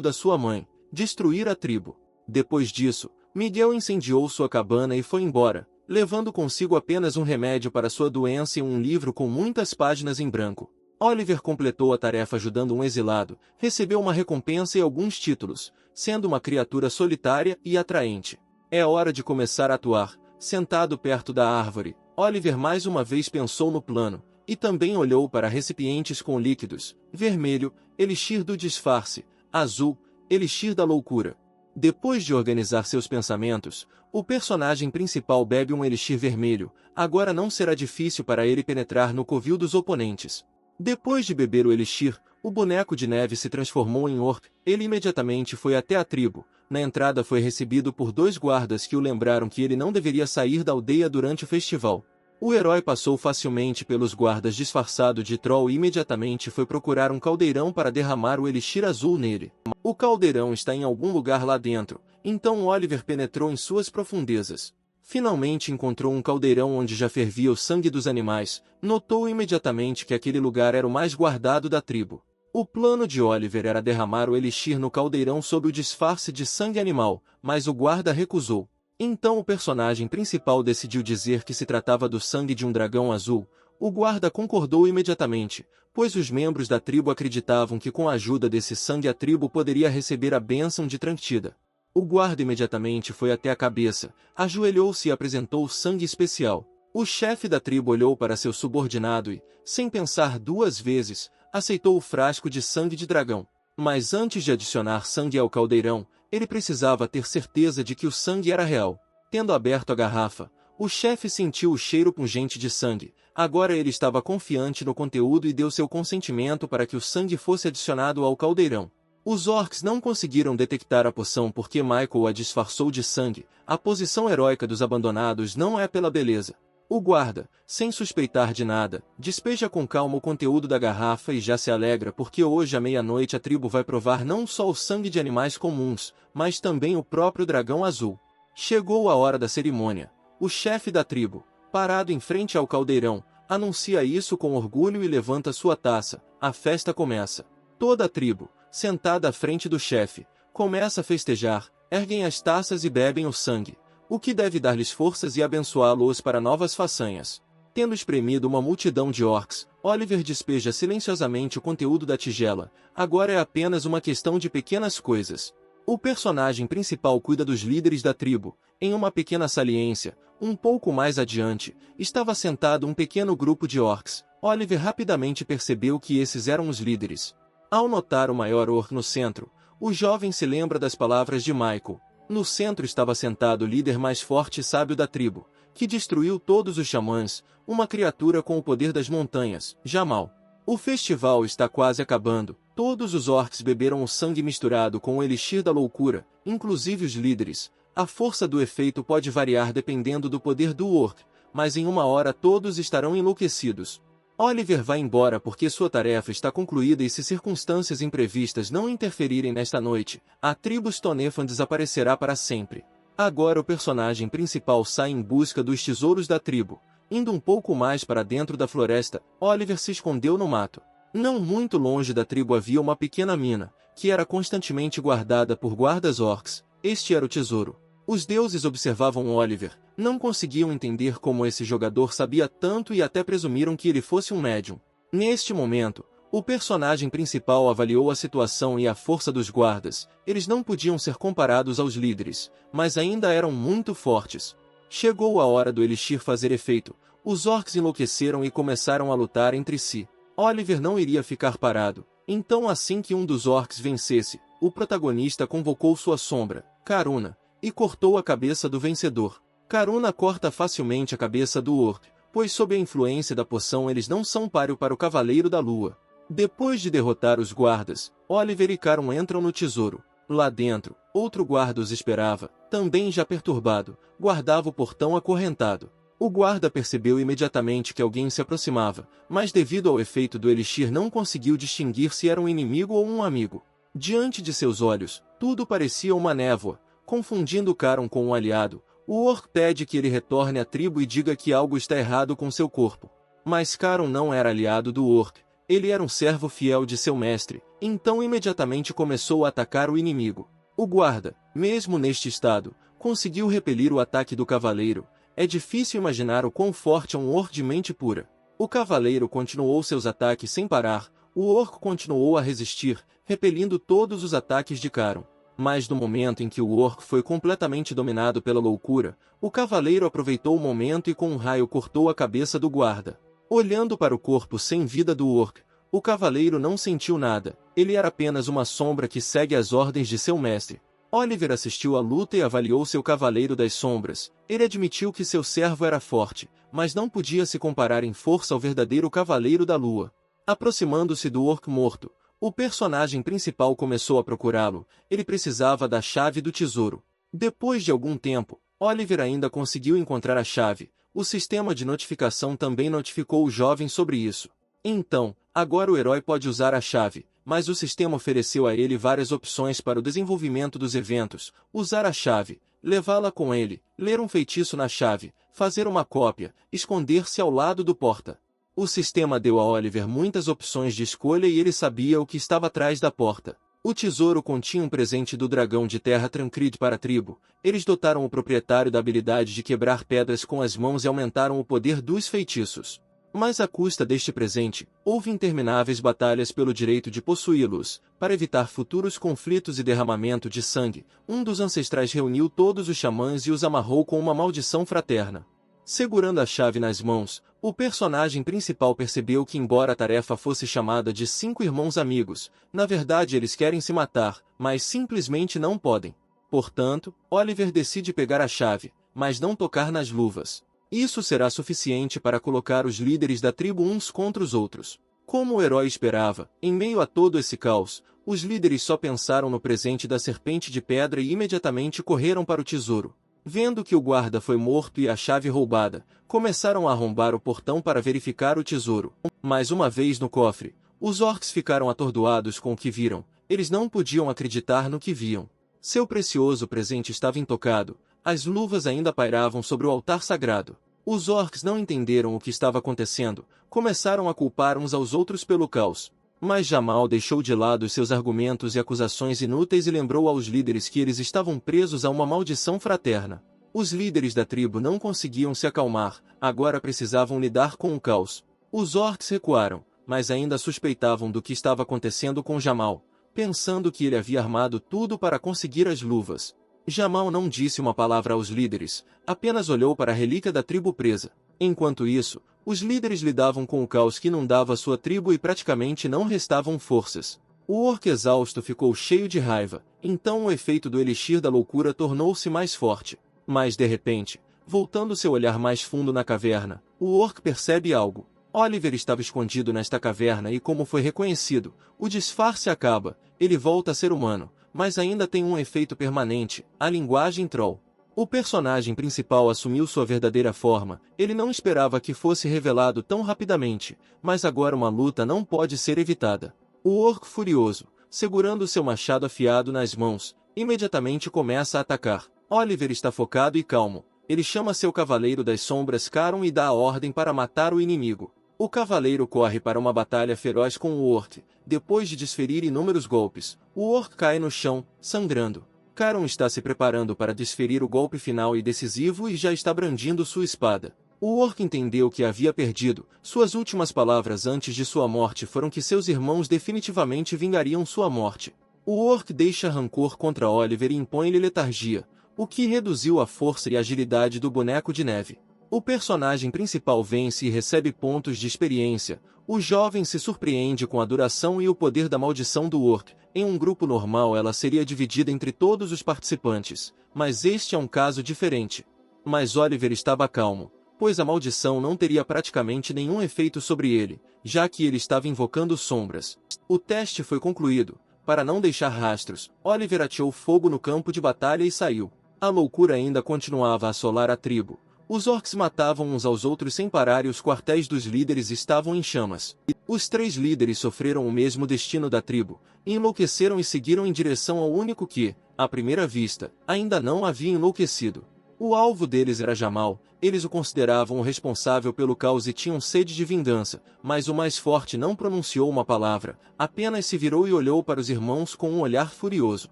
[SPEAKER 1] da sua mãe, destruir a tribo. Depois disso, Miguel incendiou sua cabana e foi embora, levando consigo apenas um remédio para sua doença e um livro com muitas páginas em branco. Oliver completou a tarefa ajudando um exilado, recebeu uma recompensa e alguns títulos, sendo uma criatura solitária e atraente. É hora de começar a atuar. Sentado perto da árvore, Oliver mais uma vez pensou no plano, e também olhou para recipientes com líquidos: vermelho, elixir do disfarce; azul, elixir da loucura. Depois de organizar seus pensamentos, o personagem principal bebe um elixir vermelho. Agora não será difícil para ele penetrar no covil dos oponentes. Depois de beber o elixir, o boneco de neve se transformou em orc. Ele imediatamente foi até a tribo. Na entrada foi recebido por 2 guardas que o lembraram que ele não deveria sair da aldeia durante o festival. O herói passou facilmente pelos guardas disfarçado de troll e imediatamente foi procurar um caldeirão para derramar o elixir azul nele. O caldeirão está em algum lugar lá dentro, então Oliver penetrou em suas profundezas. Finalmente encontrou um caldeirão onde já fervia o sangue dos animais. Notou imediatamente que aquele lugar era o mais guardado da tribo. O plano de Oliver era derramar o elixir no caldeirão sob o disfarce de sangue animal, mas o guarda recusou. Então o personagem principal decidiu dizer que se tratava do sangue de um dragão azul. O guarda concordou imediatamente, pois os membros da tribo acreditavam que com a ajuda desse sangue a tribo poderia receber a bênção de Trantida. O guarda imediatamente foi até a cabeça, ajoelhou-se e apresentou o sangue especial. O chefe da tribo olhou para seu subordinado e, sem pensar 2 vezes, aceitou o frasco de sangue de dragão. Mas antes de adicionar sangue ao caldeirão, ele precisava ter certeza de que o sangue era real. Tendo aberto a garrafa, o chefe sentiu o cheiro pungente de sangue. Agora ele estava confiante no conteúdo e deu seu consentimento para que o sangue fosse adicionado ao caldeirão. Os orcs não conseguiram detectar a poção porque Michael a disfarçou de sangue. A posição heróica dos abandonados não é pela beleza. O guarda, sem suspeitar de nada, despeja com calma o conteúdo da garrafa e já se alegra porque hoje à meia-noite a tribo vai provar não só o sangue de animais comuns, mas também o próprio dragão azul. Chegou a hora da cerimônia. O chefe da tribo, parado em frente ao caldeirão, anuncia isso com orgulho e levanta sua taça. A festa começa. Toda a tribo, sentada à frente do chefe, começa a festejar, erguem as taças e bebem o sangue, o que deve dar-lhes forças e abençoá-los para novas façanhas. Tendo espremido uma multidão de orcs, Oliver despeja silenciosamente o conteúdo da tigela. Agora é apenas uma questão de pequenas coisas. O personagem principal cuida dos líderes da tribo. Em uma pequena saliência, um pouco mais adiante, estava sentado um pequeno grupo de orcs. Oliver rapidamente percebeu que esses eram os líderes. Ao notar o maior orc no centro, o jovem se lembra das palavras de Michael. No centro estava sentado o líder mais forte e sábio da tribo, que destruiu todos os xamãs, uma criatura com o poder das montanhas, Jamal. O festival está quase acabando. Todos os orcs beberam o sangue misturado com o elixir da loucura, inclusive os líderes. A força do efeito pode variar dependendo do poder do orc, mas em 1 hora todos estarão enlouquecidos. Oliver vai embora porque sua tarefa está concluída e se circunstâncias imprevistas não interferirem nesta noite, a tribo Stonefan desaparecerá para sempre. Agora o personagem principal sai em busca dos tesouros da tribo. Indo um pouco mais para dentro da floresta, Oliver se escondeu no mato. Não muito longe da tribo havia uma pequena mina, que era constantemente guardada por guardas orcs. Este era o tesouro. Os deuses observavam Oliver, não conseguiam entender como esse jogador sabia tanto e até presumiram que ele fosse um médium. Neste momento, o personagem principal avaliou a situação e a força dos guardas. Eles não podiam ser comparados aos líderes, mas ainda eram muito fortes. Chegou a hora do elixir fazer efeito. Os orcs enlouqueceram e começaram a lutar entre si. Oliver não iria ficar parado. Então assim que um dos orcs vencesse, o protagonista convocou sua sombra, Karuna, e cortou a cabeça do vencedor. Karuna corta facilmente a cabeça do orc, pois sob a influência da poção eles não são páreo para o Cavaleiro da Lua. Depois de derrotar os guardas, Oliver e Karun entram no tesouro. Lá dentro, outro guarda os esperava, também já perturbado, guardava o portão acorrentado. O guarda percebeu imediatamente que alguém se aproximava, mas devido ao efeito do elixir não conseguiu distinguir se era um inimigo ou um amigo. Diante de seus olhos, tudo parecia uma névoa. Confundindo Caron com um aliado, o orc pede que ele retorne à tribo e diga que algo está errado com seu corpo. Mas Caron não era aliado do orc, ele era um servo fiel de seu mestre, então imediatamente começou a atacar o inimigo. O guarda, mesmo neste estado, conseguiu repelir o ataque do cavaleiro. É difícil imaginar o quão forte é um orc de mente pura. O cavaleiro continuou seus ataques sem parar, o orc continuou a resistir, repelindo todos os ataques de Caron. Mas no momento em que o orc foi completamente dominado pela loucura, o cavaleiro aproveitou o momento e com um raio cortou a cabeça do guarda. Olhando para o corpo sem vida do orc, o cavaleiro não sentiu nada, ele era apenas uma sombra que segue as ordens de seu mestre. Oliver assistiu à luta e avaliou seu cavaleiro das sombras. Ele admitiu que seu servo era forte, mas não podia se comparar em força ao verdadeiro cavaleiro da lua. Aproximando-se do orc morto, o personagem principal começou a procurá-lo. Ele precisava da chave do tesouro. Depois de algum tempo, Oliver ainda conseguiu encontrar a chave. O sistema de notificação também notificou o jovem sobre isso. Então, agora o herói pode usar a chave, mas o sistema ofereceu a ele várias opções para o desenvolvimento dos eventos: usar a chave, levá-la com ele, ler um feitiço na chave, fazer uma cópia, esconder-se ao lado do porta. O sistema deu a Oliver muitas opções de escolha e ele sabia o que estava atrás da porta. O tesouro continha um presente do dragão de terra Tancred para a tribo. Eles dotaram o proprietário da habilidade de quebrar pedras com as mãos e aumentaram o poder dos feitiços. Mas à custa deste presente, houve intermináveis batalhas pelo direito de possuí-los. Para evitar futuros conflitos e derramamento de sangue, um dos ancestrais reuniu todos os xamãs e os amarrou com uma maldição fraterna. Segurando a chave nas mãos, o personagem principal percebeu que, embora a tarefa fosse chamada de 5 irmãos amigos, na verdade eles querem se matar, mas simplesmente não podem. Portanto, Oliver decide pegar a chave, mas não tocar nas luvas. Isso será suficiente para colocar os líderes da tribo uns contra os outros. Como o herói esperava, em meio a todo esse caos, os líderes só pensaram no presente da serpente de pedra e imediatamente correram para o tesouro. Vendo que o guarda foi morto e a chave roubada, começaram a arrombar o portão para verificar o tesouro. Mas uma vez no cofre, os orcs ficaram atordoados com o que viram. Eles não podiam acreditar no que viam. Seu precioso presente estava intocado. As luvas ainda pairavam sobre o altar sagrado. Os orcs não entenderam o que estava acontecendo, começaram a culpar uns aos outros pelo caos. Mas Jamal deixou de lado seus argumentos e acusações inúteis e lembrou aos líderes que eles estavam presos a uma maldição fraterna. Os líderes da tribo não conseguiam se acalmar, agora precisavam lidar com o caos. Os orcs recuaram, mas ainda suspeitavam do que estava acontecendo com Jamal, pensando que ele havia armado tudo para conseguir as luvas. Jamal não disse uma palavra aos líderes, apenas olhou para a relíquia da tribo presa. Enquanto isso, os líderes lidavam com o caos que inundava sua tribo e praticamente não restavam forças. O orc exausto ficou cheio de raiva, então o efeito do elixir da loucura tornou-se mais forte. Mas de repente, voltando seu olhar mais fundo na caverna, o orc percebe algo. Oliver estava escondido nesta caverna e, como foi reconhecido, o disfarce acaba, ele volta a ser humano, mas ainda tem um efeito permanente: a linguagem troll. O personagem principal assumiu sua verdadeira forma. Ele não esperava que fosse revelado tão rapidamente, mas agora uma luta não pode ser evitada. O orc furioso, segurando seu machado afiado nas mãos, imediatamente começa a atacar. Oliver está focado e calmo. Ele chama seu cavaleiro das sombras Caron e dá a ordem para matar o inimigo. O cavaleiro corre para uma batalha feroz com o orc. Depois de desferir inúmeros golpes, o orc cai no chão, sangrando. Caron está se preparando para desferir o golpe final e decisivo e já está brandindo sua espada. O orc entendeu que havia perdido. Suas últimas palavras antes de sua morte foram que seus irmãos definitivamente vingariam sua morte. O orc deixa rancor contra Oliver e impõe-lhe letargia, o que reduziu a força e agilidade do boneco de neve. O personagem principal vence e recebe pontos de experiência. O jovem se surpreende com a duração e o poder da maldição do orc. Em um grupo normal ela seria dividida entre todos os participantes, mas este é um caso diferente. Mas Oliver estava calmo, pois a maldição não teria praticamente nenhum efeito sobre ele, já que ele estava invocando sombras. O teste foi concluído, Para não deixar rastros, Oliver ateou fogo no campo de batalha e saiu. A loucura ainda continuava a assolar a tribo. Os orcs matavam uns aos outros sem parar e os quartéis dos líderes estavam em chamas. Os 3 líderes sofreram o mesmo destino da tribo, enlouqueceram e seguiram em direção ao único que, à primeira vista, ainda não havia enlouquecido. O alvo deles era Jamal, eles o consideravam o responsável pelo caos e tinham sede de vingança, mas o mais forte não pronunciou uma palavra, apenas se virou e olhou para os irmãos com um olhar furioso.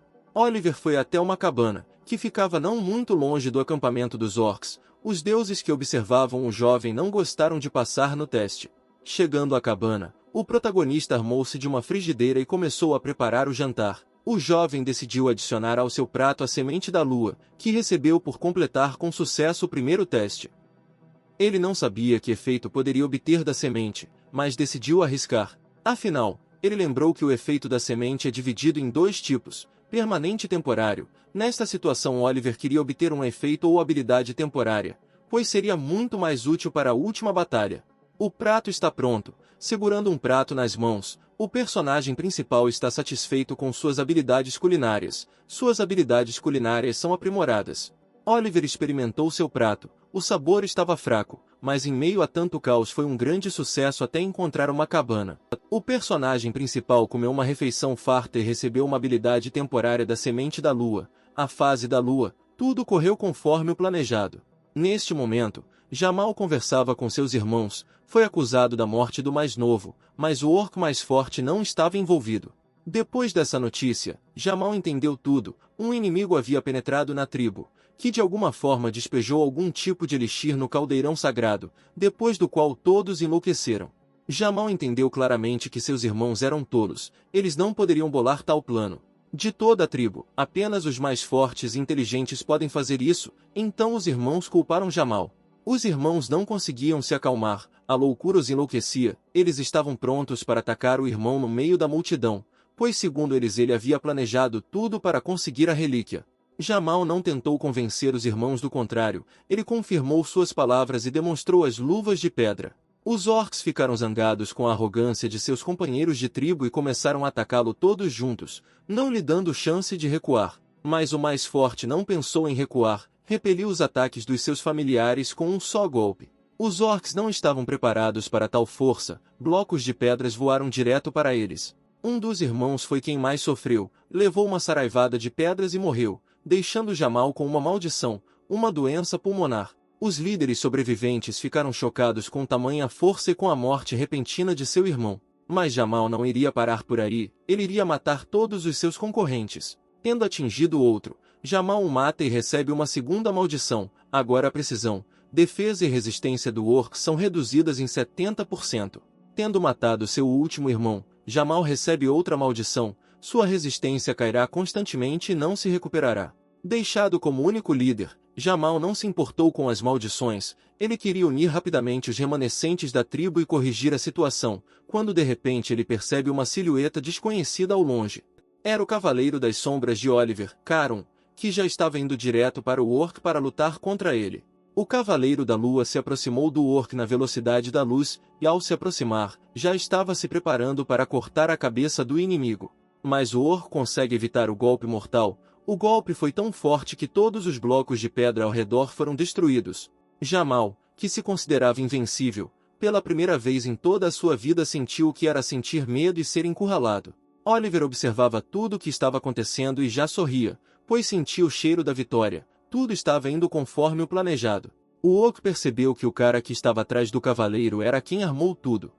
[SPEAKER 1] Oliver foi até uma cabana, que ficava não muito longe do acampamento dos orcs. Os deuses que observavam o jovem não gostaram de passar no teste. Chegando à cabana, o protagonista armou-se de uma frigideira e começou a preparar o jantar. O jovem decidiu adicionar ao seu prato a semente da lua, que recebeu por completar com sucesso o primeiro teste. Ele não sabia que efeito poderia obter da semente, mas decidiu arriscar. Afinal, ele lembrou que o efeito da semente é dividido em 2 tipos, permanente e temporário. Nesta situação Oliver queria obter um efeito ou habilidade temporária, pois seria muito mais útil para a última batalha. O prato está pronto. Segurando um prato nas mãos, o personagem principal está satisfeito com suas habilidades culinárias. Suas habilidades culinárias são aprimoradas. Oliver experimentou seu prato. O sabor estava fraco, mas em meio a tanto caos foi um grande sucesso até encontrar uma cabana. O personagem principal comeu uma refeição farta e recebeu uma habilidade temporária da semente da lua, a fase da lua. Tudo correu conforme o planejado. Neste momento, Jamal conversava com seus irmãos. Foi acusado da morte do mais novo, mas o orc mais forte não estava envolvido. Depois dessa notícia, Jamal entendeu tudo. Um inimigo havia penetrado na tribo, que de alguma forma despejou algum tipo de elixir no caldeirão sagrado, depois do qual todos enlouqueceram. Jamal entendeu claramente que seus irmãos eram tolos, eles não poderiam bolar tal plano. De toda a tribo, apenas os mais fortes e inteligentes podem fazer isso, então os irmãos culparam Jamal. Os irmãos não conseguiam se acalmar, a loucura os enlouquecia, eles estavam prontos para atacar o irmão no meio da multidão, pois segundo eles ele havia planejado tudo para conseguir a relíquia. Jamal não tentou convencer os irmãos do contrário, ele confirmou suas palavras e demonstrou as luvas de pedra. Os orcs ficaram zangados com a arrogância de seus companheiros de tribo e começaram a atacá-lo todos juntos, não lhe dando chance de recuar. Mas o mais forte não pensou em recuar, repeliu os ataques dos seus familiares com um só golpe. Os orcs não estavam preparados para tal força, blocos de pedras voaram direto para eles. Um dos irmãos foi quem mais sofreu, levou uma saraivada de pedras e morreu, deixando Jamal com uma maldição, uma doença pulmonar. Os líderes sobreviventes ficaram chocados com tamanha força e com a morte repentina de seu irmão. Mas Jamal não iria parar por aí, ele iria matar todos os seus concorrentes. Tendo atingido outro, Jamal o mata e recebe uma segunda maldição. Agora a precisão, defesa e resistência do orc são reduzidas em 70%. Tendo matado seu último irmão, Jamal recebe outra maldição, sua resistência cairá constantemente e não se recuperará. Deixado como único líder, Jamal não se importou com as maldições, ele queria unir rapidamente os remanescentes da tribo e corrigir a situação, quando de repente ele percebe uma silhueta desconhecida ao longe. Era o Cavaleiro das Sombras de Oliver, Caron, que já estava indo direto para o orc para lutar contra ele. O Cavaleiro da Lua se aproximou do orc na velocidade da luz, e ao se aproximar, já estava se preparando para cortar a cabeça do inimigo. Mas o orc consegue evitar o golpe mortal. O golpe foi tão forte que todos os blocos de pedra ao redor foram destruídos. Jamal, que se considerava invencível, pela primeira vez em toda a sua vida sentiu o que era sentir medo e ser encurralado. Oliver observava tudo o que estava acontecendo e já sorria, pois sentia o cheiro da vitória. Tudo estava indo conforme o planejado. O orc percebeu que o cara que estava atrás do cavaleiro era quem armou tudo.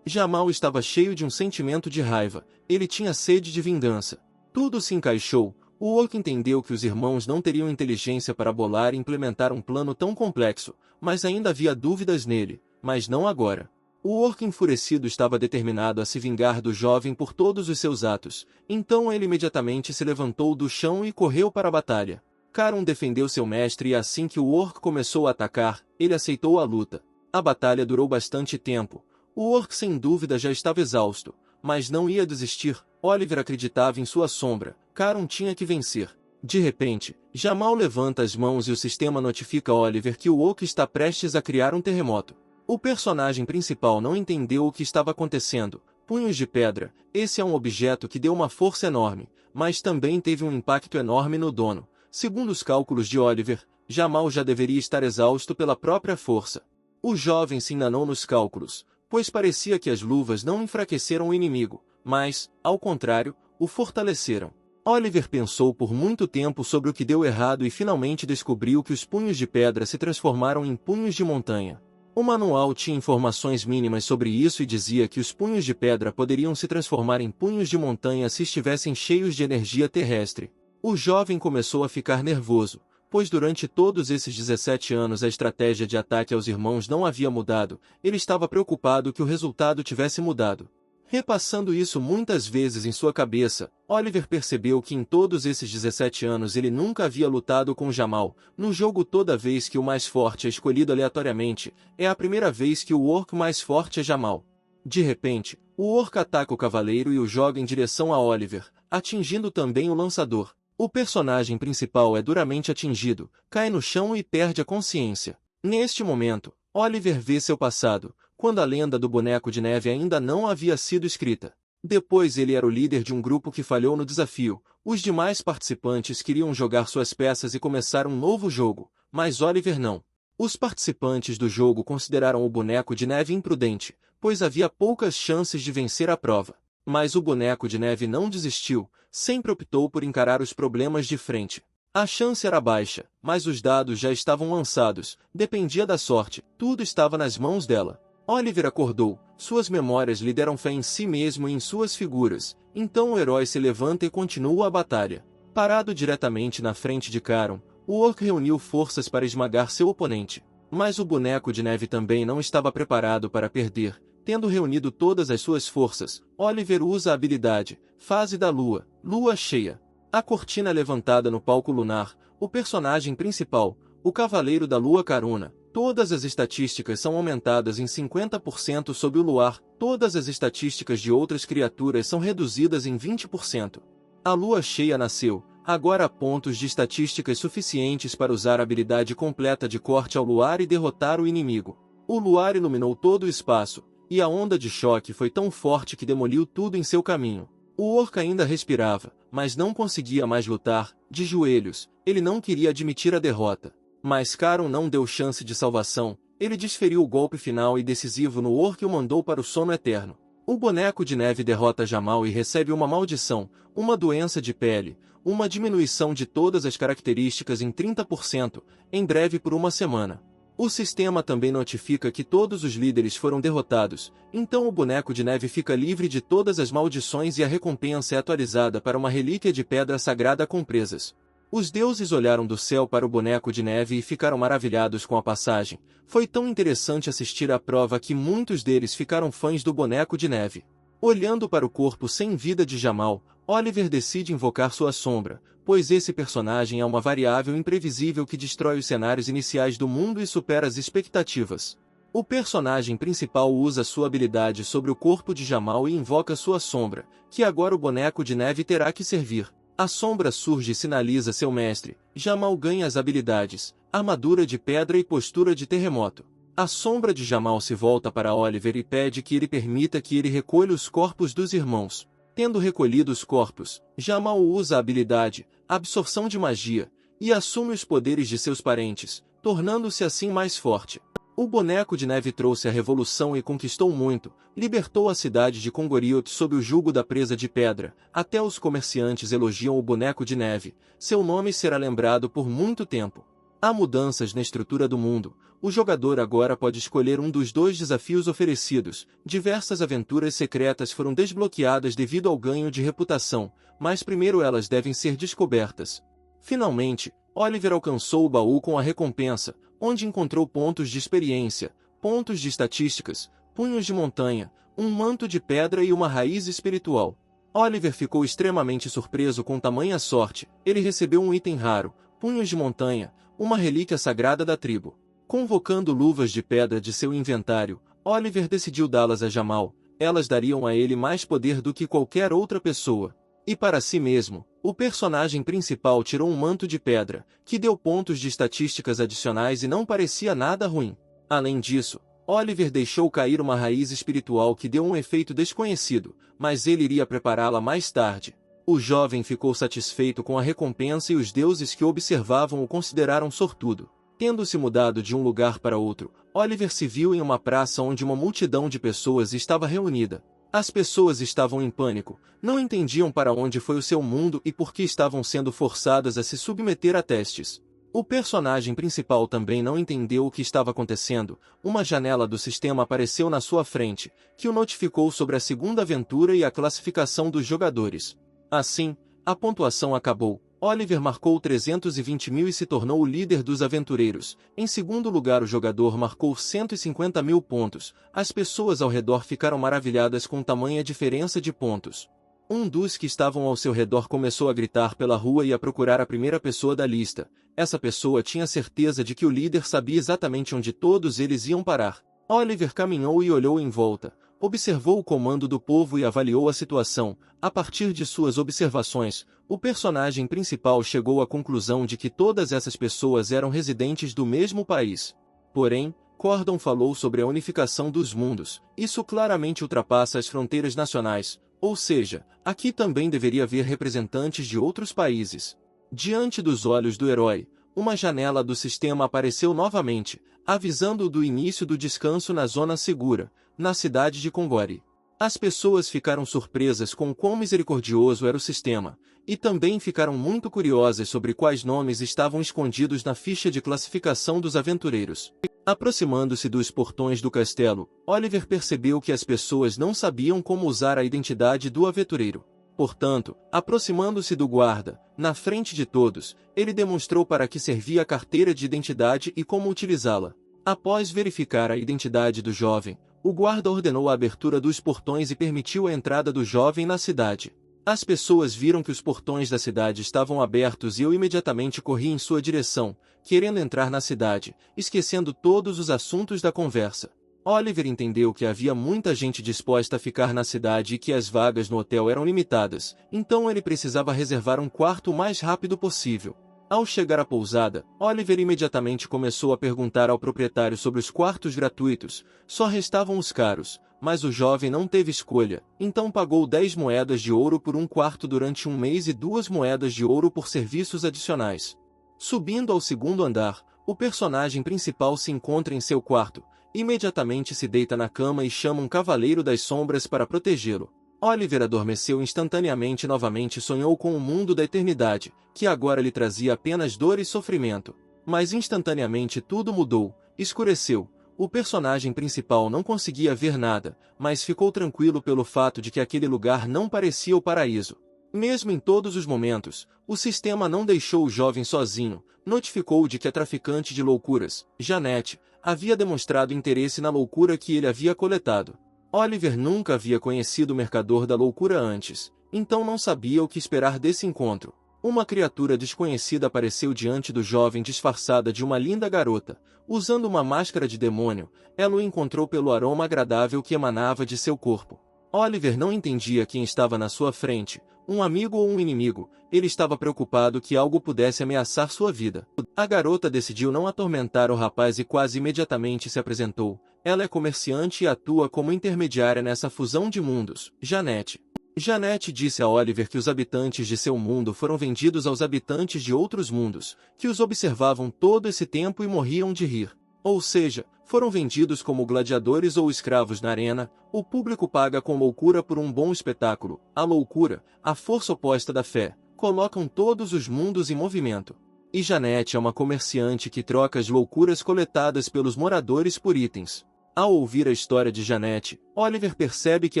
[SPEAKER 1] Jamal estava cheio de um sentimento de raiva, ele tinha sede de vingança. Tudo se encaixou. O orc entendeu que os irmãos não teriam inteligência para bolar e implementar um plano tão complexo, mas ainda havia dúvidas nele, mas não agora. O orc enfurecido estava determinado a se vingar do jovem por todos os seus atos, então ele imediatamente se levantou do chão e correu para a batalha. Caron defendeu seu mestre e assim que o orc começou a atacar, ele aceitou a luta. A batalha durou bastante tempo. O orc sem dúvida já estava exausto, mas não ia desistir. Oliver acreditava em sua sombra. Caron tinha que vencer. De repente, Jamal levanta as mãos e o sistema notifica Oliver que o orc está prestes a criar um terremoto. O personagem principal não entendeu o que estava acontecendo. Punhos de pedra, esse é um objeto que deu uma força enorme, mas também teve um impacto enorme no dono. Segundo os cálculos de Oliver, Jamal já deveria estar exausto pela própria força. O jovem se enganou nos cálculos, pois parecia que as luvas não enfraqueceram o inimigo, mas, ao contrário, o fortaleceram. Oliver pensou por muito tempo sobre o que deu errado e finalmente descobriu que os punhos de pedra se transformaram em punhos de montanha. O manual tinha informações mínimas sobre isso e dizia que os punhos de pedra poderiam se transformar em punhos de montanha se estivessem cheios de energia terrestre. O jovem começou a ficar nervoso, pois durante todos esses 17 anos a estratégia de ataque aos irmãos não havia mudado, ele estava preocupado que o resultado tivesse mudado. Repassando isso muitas vezes em sua cabeça, Oliver percebeu que em todos esses 17 anos ele nunca havia lutado com Jamal. No jogo, toda vez que o mais forte é escolhido aleatoriamente, é a primeira vez que o orc mais forte é Jamal. De repente, o orc ataca o cavaleiro e o joga em direção a Oliver, atingindo também o lançador. O personagem principal é duramente atingido, cai no chão e perde a consciência. Neste momento, Oliver vê seu passado, quando a lenda do boneco de neve ainda não havia sido escrita. Depois ele era o líder de um grupo que falhou no desafio. Os demais participantes queriam jogar suas peças e começar um novo jogo, mas Oliver não. Os participantes do jogo consideraram o boneco de neve imprudente, pois havia poucas chances de vencer a prova. Mas o boneco de neve não desistiu, sempre optou por encarar os problemas de frente. A chance era baixa, mas os dados já estavam lançados, dependia da sorte, tudo estava nas mãos dela. Oliver acordou, suas memórias lhe deram fé em si mesmo e em suas figuras, então o herói se levanta e continua a batalha. Parado diretamente na frente de Caron, o orc reuniu forças para esmagar seu oponente. Mas o boneco de neve também não estava preparado para perder. Tendo reunido todas as suas forças, Oliver usa a habilidade, Fase da Lua, Lua Cheia. A cortina é levantada no palco lunar, o personagem principal, o Cavaleiro da Lua Karuna. Todas as estatísticas são aumentadas em 50% sob o luar, todas as estatísticas de outras criaturas são reduzidas em 20%. A lua cheia nasceu, agora há pontos de estatísticas suficientes para usar a habilidade completa de corte ao luar e derrotar o inimigo. O luar iluminou todo o espaço, e a onda de choque foi tão forte que demoliu tudo em seu caminho. O orc ainda respirava, mas não conseguia mais lutar, de joelhos, ele não queria admitir a derrota. Mas Caron não deu chance de salvação, ele desferiu o golpe final e decisivo no orc e o mandou para o sono eterno. O boneco de neve derrota Jamal e recebe uma maldição, uma doença de pele, uma diminuição de todas as características em 30%, em breve por uma semana. O sistema também notifica que todos os líderes foram derrotados, então o boneco de neve fica livre de todas as maldições e a recompensa é atualizada para uma relíquia de pedra sagrada com presas. Os deuses olharam do céu para o boneco de neve e ficaram maravilhados com a passagem. Foi tão interessante assistir à prova que muitos deles ficaram fãs do boneco de neve. Olhando para o corpo sem vida de Jamal, Oliver decide invocar sua sombra, pois esse personagem é uma variável imprevisível que destrói os cenários iniciais do mundo e supera as expectativas. O personagem principal usa sua habilidade sobre o corpo de Jamal e invoca sua sombra, que agora o boneco de neve terá que servir. A sombra surge e sinaliza seu mestre. Jamal ganha as habilidades, armadura de pedra e postura de terremoto. A sombra de Jamal se volta para Oliver e pede que ele permita que ele recolha os corpos dos irmãos. Tendo recolhido os corpos, Jamal usa a habilidade, absorção de magia, e assume os poderes de seus parentes, tornando-se assim mais forte. O boneco de neve trouxe a revolução e conquistou muito, libertou a cidade de Kongoriot sob o jugo da presa de pedra, até os comerciantes elogiam o boneco de neve, seu nome será lembrado por muito tempo. Há mudanças na estrutura do mundo, o jogador agora pode escolher um dos dois desafios oferecidos, diversas aventuras secretas foram desbloqueadas devido ao ganho de reputação, mas primeiro elas devem ser descobertas. Finalmente, Oliver alcançou o baú com a recompensa, onde encontrou pontos de experiência, pontos de estatísticas, punhos de montanha, um manto de pedra e uma raiz espiritual. Oliver ficou extremamente surpreso com tamanha sorte, ele recebeu um item raro, punhos de montanha, uma relíquia sagrada da tribo. Convocando luvas de pedra de seu inventário, Oliver decidiu dá-las a Jamal, elas dariam a ele mais poder do que qualquer outra pessoa. E para si mesmo, o personagem principal tirou um manto de pedra, que deu pontos de estatísticas adicionais e não parecia nada ruim. Além disso, Oliver deixou cair uma raiz espiritual que deu um efeito desconhecido, mas ele iria prepará-la mais tarde. O jovem ficou satisfeito com a recompensa e os deuses que o observavam o consideraram sortudo. Tendo-se mudado de um lugar para outro, Oliver se viu em uma praça onde uma multidão de pessoas estava reunida. As pessoas estavam em pânico, não entendiam para onde foi o seu mundo e por que estavam sendo forçadas a se submeter a testes. O personagem principal também não entendeu o que estava acontecendo. Uma janela do sistema apareceu na sua frente, que o notificou sobre a segunda aventura e a classificação dos jogadores. Assim, a pontuação acabou. Oliver marcou 320.000 e se tornou o líder dos aventureiros. Em segundo lugar, o jogador marcou 150.000 pontos. As pessoas ao redor ficaram maravilhadas com tamanha diferença de pontos. Um dos que estavam ao seu redor começou a gritar pela rua e a procurar a primeira pessoa da lista. Essa pessoa tinha certeza de que o líder sabia exatamente onde todos eles iam parar. Oliver caminhou e olhou em volta. Observou o comando do povo e avaliou a situação. A partir de suas observações, o personagem principal chegou à conclusão de que todas essas pessoas eram residentes do mesmo país. Porém, Cordon falou sobre a unificação dos mundos. Isso claramente ultrapassa as fronteiras nacionais, ou seja, aqui também deveria haver representantes de outros países. Diante dos olhos do herói, uma janela do sistema apareceu novamente, avisando-o do início do descanso na zona segura, na cidade de Kongori. As pessoas ficaram surpresas com quão misericordioso era o sistema, e também ficaram muito curiosas sobre quais nomes estavam escondidos na ficha de classificação dos aventureiros. Aproximando-se dos portões do castelo, Oliver percebeu que as pessoas não sabiam como usar a identidade do aventureiro. Portanto, aproximando-se do guarda, na frente de todos, ele demonstrou para que servia a carteira de identidade e como utilizá-la. Após verificar a identidade do jovem, o guarda ordenou a abertura dos portões e permitiu a entrada do jovem na cidade. As pessoas viram que os portões da cidade estavam abertos e eu imediatamente corri em sua direção, querendo entrar na cidade, esquecendo todos os assuntos da conversa. Oliver entendeu que havia muita gente disposta a ficar na cidade e que as vagas no hotel eram limitadas, então ele precisava reservar um quarto o mais rápido possível. Ao chegar à pousada, Oliver imediatamente começou a perguntar ao proprietário sobre os quartos gratuitos. Só restavam os caros, mas o jovem não teve escolha, então pagou 10 moedas de ouro por um quarto durante um mês e 2 moedas de ouro por serviços adicionais. Subindo ao segundo andar, o personagem principal se encontra em seu quarto. Imediatamente se deita na cama e chama um cavaleiro das sombras para protegê-lo. Oliver adormeceu instantaneamente e novamente sonhou com o mundo da eternidade, que agora lhe trazia apenas dor e sofrimento. Mas instantaneamente tudo mudou, escureceu. O personagem principal não conseguia ver nada, mas ficou tranquilo pelo fato de que aquele lugar não parecia o paraíso. Mesmo em todos os momentos, o sistema não deixou o jovem sozinho, notificou de que a traficante de loucuras, Jeanette, havia demonstrado interesse na loucura que ele havia coletado. Oliver nunca havia conhecido o mercador da loucura antes, então não sabia o que esperar desse encontro. Uma criatura desconhecida apareceu diante do jovem disfarçada de uma linda garota. Usando uma máscara de demônio, ela o encontrou pelo aroma agradável que emanava de seu corpo. Oliver não entendia quem estava na sua frente, um amigo ou um inimigo. Ele estava preocupado que algo pudesse ameaçar sua vida. A garota decidiu não atormentar o rapaz e quase imediatamente se apresentou. Ela é comerciante e atua como intermediária nessa fusão de mundos. Jeanette. Jeanette disse a Oliver que os habitantes de seu mundo foram vendidos aos habitantes de outros mundos, que os observavam todo esse tempo e morriam de rir. Ou seja, foram vendidos como gladiadores ou escravos na arena. O público paga com loucura por um bom espetáculo. A loucura, a força oposta da fé, colocam todos os mundos em movimento. E Jeanette é uma comerciante que troca as loucuras coletadas pelos moradores por itens. Ao ouvir a história de Jeanette, Oliver percebe que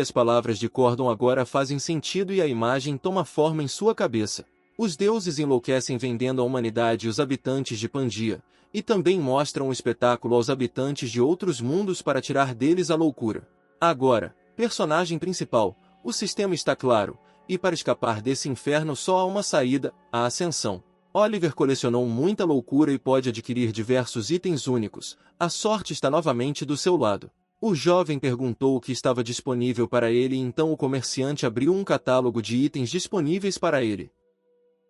[SPEAKER 1] as palavras de Cordon agora fazem sentido e a imagem toma forma em sua cabeça. Os deuses enlouquecem vendendo à humanidade os habitantes de Pandia, e também mostram o espetáculo aos habitantes de outros mundos para tirar deles a loucura. Agora, personagem principal, o sistema está claro, e para escapar desse inferno só há uma saída, a ascensão. Oliver colecionou muita loucura e pode adquirir diversos itens únicos. A sorte está novamente do seu lado. O jovem perguntou o que estava disponível para ele e então o comerciante abriu um catálogo de itens disponíveis para ele.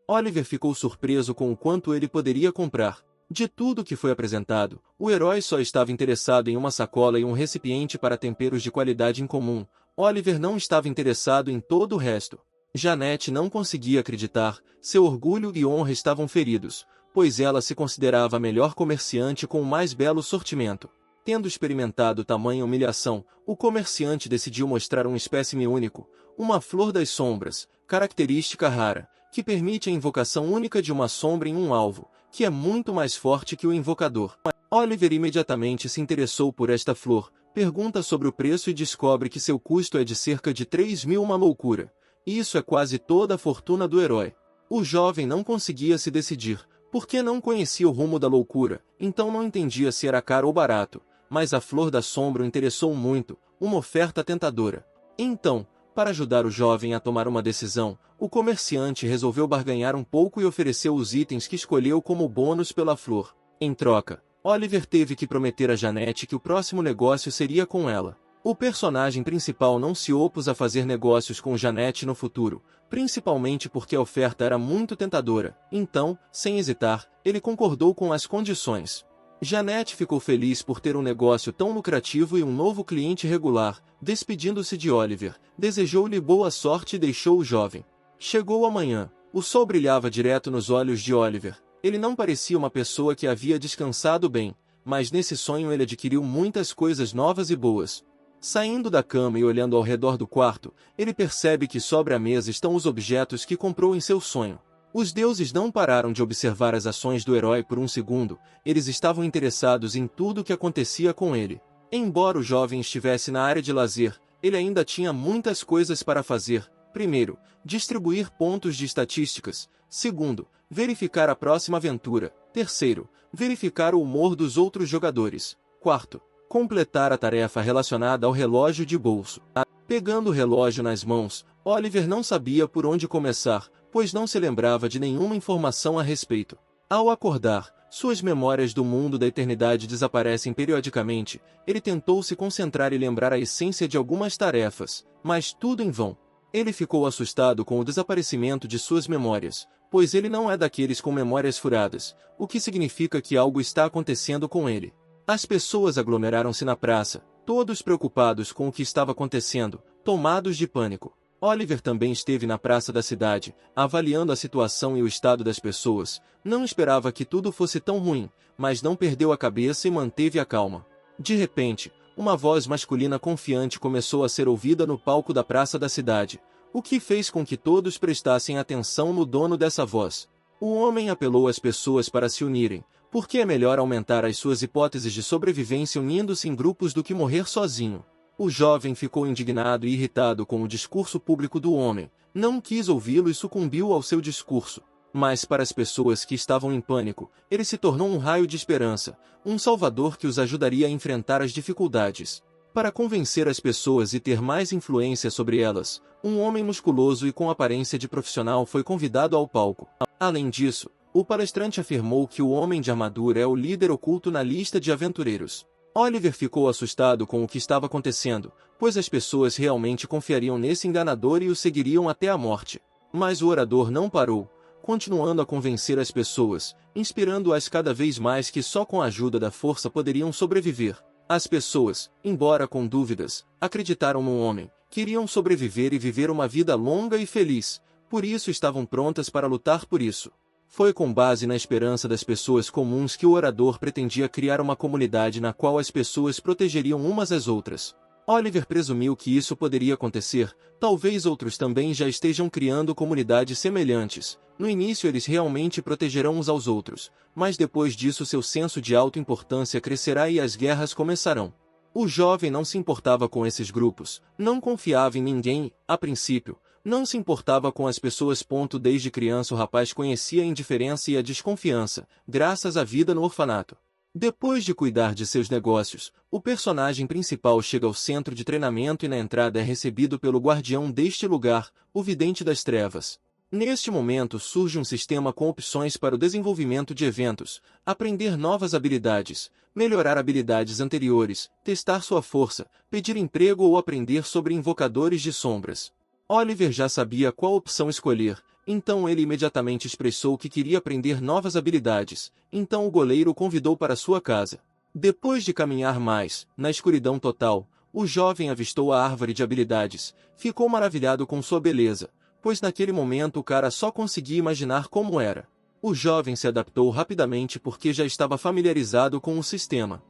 [SPEAKER 1] Oliver ficou surpreso com o quanto ele poderia comprar. De tudo que foi apresentado, o herói só estava interessado em uma sacola e um recipiente para temperos de qualidade incomum. Oliver não estava interessado em todo o resto. Janet não conseguia acreditar, seu orgulho e honra estavam feridos, pois ela se considerava a melhor comerciante com o mais belo sortimento. Tendo experimentado tamanha humilhação, o comerciante decidiu mostrar um espécime único, uma flor das sombras, característica rara, que permite a invocação única de uma sombra em um alvo, que é muito mais forte que o invocador. Oliver imediatamente se interessou por esta flor, pergunta sobre o preço e descobre que seu custo é de cerca de 3.000, uma loucura. Isso é quase toda a fortuna do herói. O jovem não conseguia se decidir, porque não conhecia o rumo da loucura, então não entendia se era caro ou barato, mas a flor da sombra o interessou muito, uma oferta tentadora. Então, para ajudar o jovem a tomar uma decisão, o comerciante resolveu barganhar um pouco e ofereceu os itens que escolheu como bônus pela flor. Em troca, Oliver teve que prometer a Janet que o próximo negócio seria com ela. O personagem principal não se opôs a fazer negócios com Janet no futuro, principalmente porque a oferta era muito tentadora. Então, sem hesitar, ele concordou com as condições. Janet ficou feliz por ter um negócio tão lucrativo e um novo cliente regular. Despedindo-se de Oliver, desejou-lhe boa sorte e deixou o jovem. Chegou a manhã. O sol brilhava direto nos olhos de Oliver. Ele não parecia uma pessoa que havia descansado bem, mas nesse sonho ele adquiriu muitas coisas novas e boas. Saindo da cama e olhando ao redor do quarto, ele percebe que sobre a mesa estão os objetos que comprou em seu sonho. Os deuses não pararam de observar as ações do herói por um segundo, eles estavam interessados em tudo o que acontecia com ele. Embora o jovem estivesse na área de lazer, ele ainda tinha muitas coisas para fazer. Primeiro, distribuir pontos de estatísticas. Segundo, verificar a próxima aventura. Terceiro, verificar o humor dos outros jogadores. Quarto, completar a tarefa relacionada ao relógio de bolso. Pegando o relógio nas mãos, Oliver não sabia por onde começar, pois não se lembrava de nenhuma informação a respeito. Ao acordar, suas memórias do mundo da eternidade desaparecem periodicamente. Ele tentou se concentrar e lembrar a essência de algumas tarefas, mas tudo em vão. Ele ficou assustado com o desaparecimento de suas memórias, pois ele não é daqueles com memórias furadas, o que significa que algo está acontecendo com ele. As pessoas aglomeraram-se na praça, todos preocupados com o que estava acontecendo, tomados de pânico. Oliver também esteve na praça da cidade, avaliando a situação e o estado das pessoas. Não esperava que tudo fosse tão ruim, mas não perdeu a cabeça e manteve a calma. De repente, uma voz masculina confiante começou a ser ouvida no palco da praça da cidade, o que fez com que todos prestassem atenção no dono dessa voz. O homem apelou às pessoas para se unirem, porque é melhor aumentar as suas hipóteses de sobrevivência unindo-se em grupos do que morrer sozinho. O jovem ficou indignado e irritado com o discurso público do homem, não quis ouvi-lo e sucumbiu ao seu discurso. Mas para as pessoas que estavam em pânico, ele se tornou um raio de esperança, um salvador que os ajudaria a enfrentar as dificuldades. Para convencer as pessoas e ter mais influência sobre elas, um homem musculoso e com aparência de profissional foi convidado ao palco. Além disso, o palestrante afirmou que o homem de armadura é o líder oculto na lista de aventureiros. Oliver ficou assustado com o que estava acontecendo, pois as pessoas realmente confiariam nesse enganador e o seguiriam até a morte. Mas o orador não parou, continuando a convencer as pessoas, inspirando-as cada vez mais que só com a ajuda da força poderiam sobreviver. As pessoas, embora com dúvidas, acreditaram no homem, queriam sobreviver e viver uma vida longa e feliz, por isso estavam prontas para lutar por isso. Foi com base na esperança das pessoas comuns que o orador pretendia criar uma comunidade na qual as pessoas protegeriam umas às outras. Oliver presumiu que isso poderia acontecer, talvez outros também já estejam criando comunidades semelhantes. No início eles realmente protegerão uns aos outros, mas depois disso seu senso de autoimportância crescerá e as guerras começarão. O jovem não se importava com esses grupos, não confiava em ninguém, a princípio. Não se importava com as pessoas. Desde criança o rapaz conhecia a indiferença e a desconfiança, graças à vida no orfanato. Depois de cuidar de seus negócios, o personagem principal chega ao centro de treinamento e na entrada é recebido pelo guardião deste lugar, o Vidente das Trevas. Neste momento surge um sistema com opções para o desenvolvimento de eventos, aprender novas habilidades, melhorar habilidades anteriores, testar sua força, pedir emprego ou aprender sobre invocadores de sombras. Oliver já sabia qual opção escolher, Então ele imediatamente expressou que queria aprender novas habilidades, então o goleiro o convidou para sua casa. Depois de caminhar mais, na escuridão total, o jovem avistou a árvore de habilidades, ficou maravilhado com sua beleza, pois naquele momento o cara só conseguia imaginar como era. O jovem se adaptou rapidamente porque já estava familiarizado com o sistema.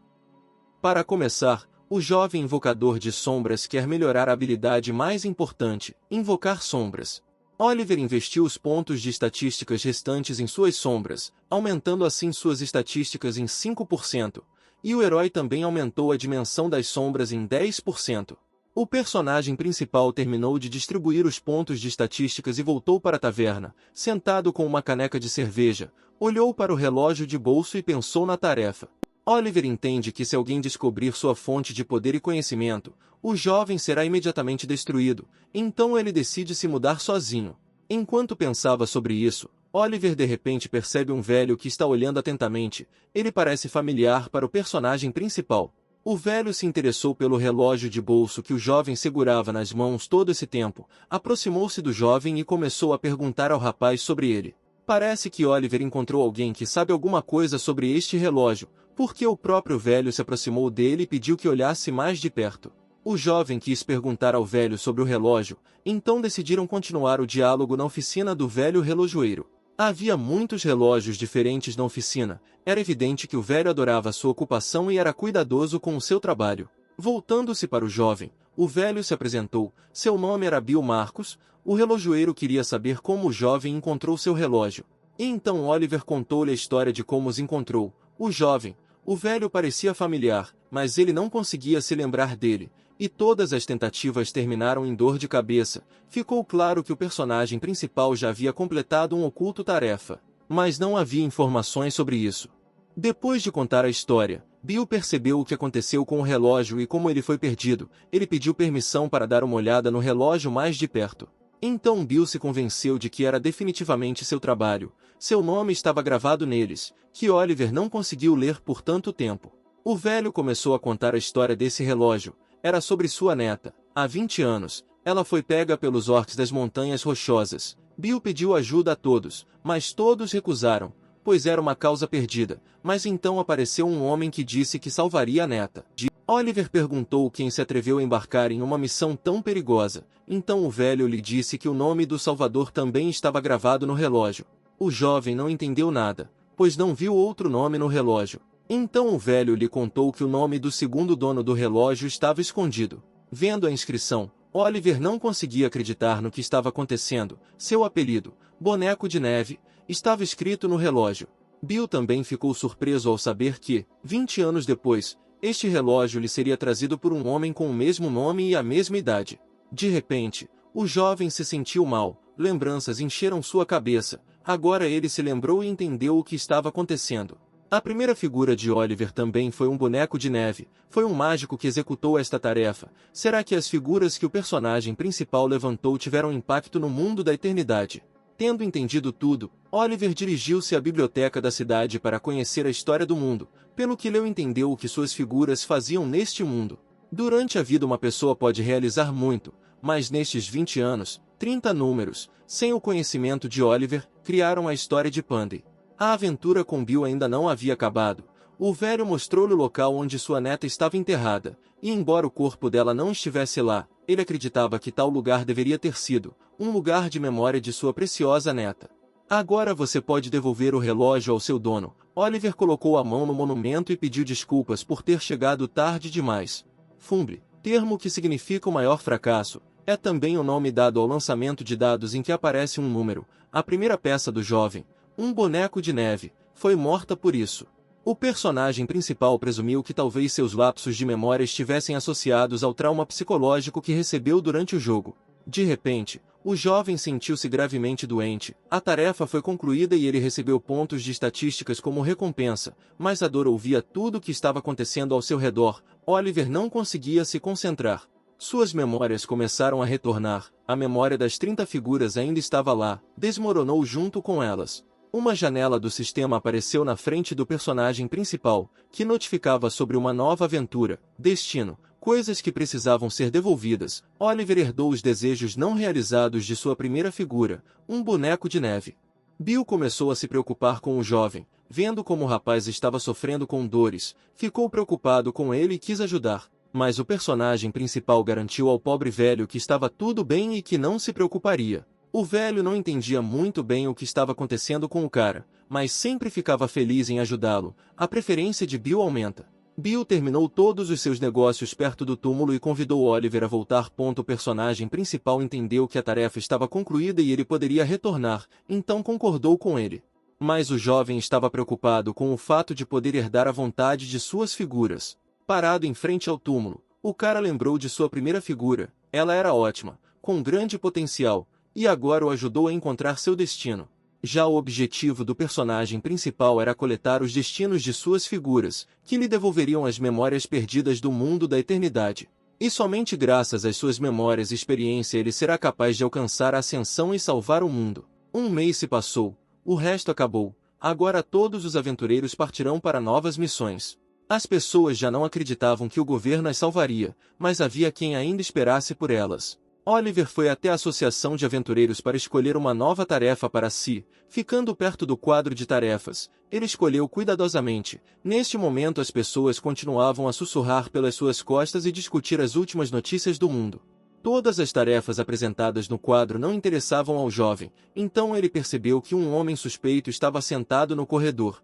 [SPEAKER 1] Para começar, o jovem invocador de sombras quer melhorar a habilidade mais importante, invocar sombras. Oliver investiu os pontos de estatísticas restantes em suas sombras, aumentando assim suas estatísticas em 5%, e o herói também aumentou a dimensão das sombras em 10%. O personagem principal terminou de distribuir os pontos de estatísticas e voltou para a taverna, sentado com uma caneca de cerveja, olhou para o relógio de bolso e pensou na tarefa. Oliver entende que se alguém descobrir sua fonte de poder e conhecimento, o jovem será imediatamente destruído, então ele decide se mudar sozinho. Enquanto pensava sobre isso, Oliver de repente percebe um velho que está olhando atentamente, ele parece familiar para o personagem principal. O velho se interessou pelo relógio de bolso que o jovem segurava nas mãos todo esse tempo, aproximou-se do jovem e começou a perguntar ao rapaz sobre ele. Parece que Oliver encontrou alguém que sabe alguma coisa sobre este relógio, porque o próprio velho se aproximou dele e pediu que olhasse mais de perto. O jovem quis perguntar ao velho sobre o relógio, então decidiram continuar o diálogo na oficina do velho relojoeiro. Havia muitos relógios diferentes na oficina, era evidente que o velho adorava sua ocupação e era cuidadoso com o seu trabalho. Voltando-se para o jovem, o velho se apresentou, seu nome era Bill Marcos, o relojoeiro queria saber como o jovem encontrou seu relógio. E então Oliver contou-lhe a história de como os encontrou. O velho parecia familiar, mas ele não conseguia se lembrar dele, e todas as tentativas terminaram em dor de cabeça. Ficou claro que o personagem principal já havia completado um oculto tarefa, mas não havia informações sobre isso. Depois de contar a história, Bill percebeu o que aconteceu com o relógio e como ele foi perdido. Ele pediu permissão para dar uma olhada no relógio mais de perto. Então Bill se convenceu de que era definitivamente seu trabalho. Seu nome estava gravado neles, que Oliver não conseguiu ler por tanto tempo. O velho começou a contar a história desse relógio. Era sobre sua neta. Há 20 anos, ela foi pega pelos orcs das Montanhas Rochosas. Bill pediu ajuda a todos, mas todos recusaram, pois era uma causa perdida. Mas então apareceu um homem que disse que salvaria a neta. Oliver perguntou quem se atreveu a embarcar em uma missão tão perigosa. Então o velho lhe disse que o nome do Salvador também estava gravado no relógio. O jovem não entendeu nada, pois não viu outro nome no relógio. Então o velho lhe contou que o nome do segundo dono do relógio estava escondido. Vendo a inscrição, Oliver não conseguia acreditar no que estava acontecendo. Seu apelido, Boneco de Neve, estava escrito no relógio. Bill também ficou surpreso ao saber que, 20 anos depois, este relógio lhe seria trazido por um homem com o mesmo nome e a mesma idade. De repente, o jovem se sentiu mal, lembranças encheram sua cabeça. Agora ele se lembrou e entendeu o que estava acontecendo. A primeira figura de Oliver também foi um boneco de neve, foi um mágico que executou esta tarefa. Será que as figuras que o personagem principal levantou tiveram impacto no mundo da eternidade? Tendo entendido tudo, Oliver dirigiu-se à biblioteca da cidade para conhecer a história do mundo, pelo que leu e entendeu o que suas figuras faziam neste mundo. Durante a vida uma pessoa pode realizar muito, mas nestes 20 anos, 30 números, sem o conhecimento de Oliver, criaram a história de Pandy. A aventura com Bill ainda não havia acabado. O velho mostrou-lhe o local onde sua neta estava enterrada, e embora o corpo dela não estivesse lá, ele acreditava que tal lugar deveria ter sido um lugar de memória de sua preciosa neta. Agora você pode devolver o relógio ao seu dono. Oliver colocou a mão no monumento e pediu desculpas por ter chegado tarde demais. Fumble, termo que significa o maior fracasso, é também o nome dado ao lançamento de dados em que aparece um número. A primeira peça do jovem, um boneco de neve, foi morta por isso. O personagem principal presumiu que talvez seus lapsos de memória estivessem associados ao trauma psicológico que recebeu durante o jogo. De repente, o jovem sentiu-se gravemente doente. A tarefa foi concluída e ele recebeu pontos de estatísticas como recompensa, mas a dor ouvia tudo o que estava acontecendo ao seu redor. Oliver não conseguia se concentrar. Suas memórias começaram a retornar. A memória das 30 figuras ainda estava lá, desmoronou junto com elas. Uma janela do sistema apareceu na frente do personagem principal, que notificava sobre uma nova aventura. Destino: Coisas que precisavam ser devolvidas. Oliver herdou os desejos não realizados de sua primeira figura, um boneco de neve. Bill começou a se preocupar com o jovem, vendo como o rapaz estava sofrendo com dores, ficou preocupado com ele e quis ajudar, mas o personagem principal garantiu ao pobre velho que estava tudo bem e que não se preocuparia. O velho não entendia muito bem o que estava acontecendo com o cara, mas sempre ficava feliz em ajudá-lo. A preferência de Bill aumenta. Bill terminou todos os seus negócios perto do túmulo e convidou Oliver a voltar. O personagem principal entendeu que a tarefa estava concluída e ele poderia retornar, então concordou com ele. Mas o jovem estava preocupado com o fato de poder herdar a vontade de suas figuras. Parado em frente ao túmulo, o cara lembrou de sua primeira figura. Ela era ótima, com grande potencial, e agora o ajudou a encontrar seu destino. Já o objetivo do personagem principal era coletar os destinos de suas figuras, que lhe devolveriam as memórias perdidas do mundo da eternidade. E somente graças às suas memórias e experiência ele será capaz de alcançar a ascensão e salvar o mundo. Um mês se passou, o resto acabou, agora todos os aventureiros partirão para novas missões. As pessoas já não acreditavam que o governo as salvaria, mas havia quem ainda esperasse por elas. Oliver foi até a Associação de Aventureiros para escolher uma nova tarefa para si. Ficando perto do quadro de tarefas, ele escolheu cuidadosamente. Neste momento as pessoas continuavam a sussurrar pelas suas costas e discutir as últimas notícias do mundo. Todas as tarefas apresentadas no quadro não interessavam ao jovem, então ele percebeu que um homem suspeito estava sentado no corredor.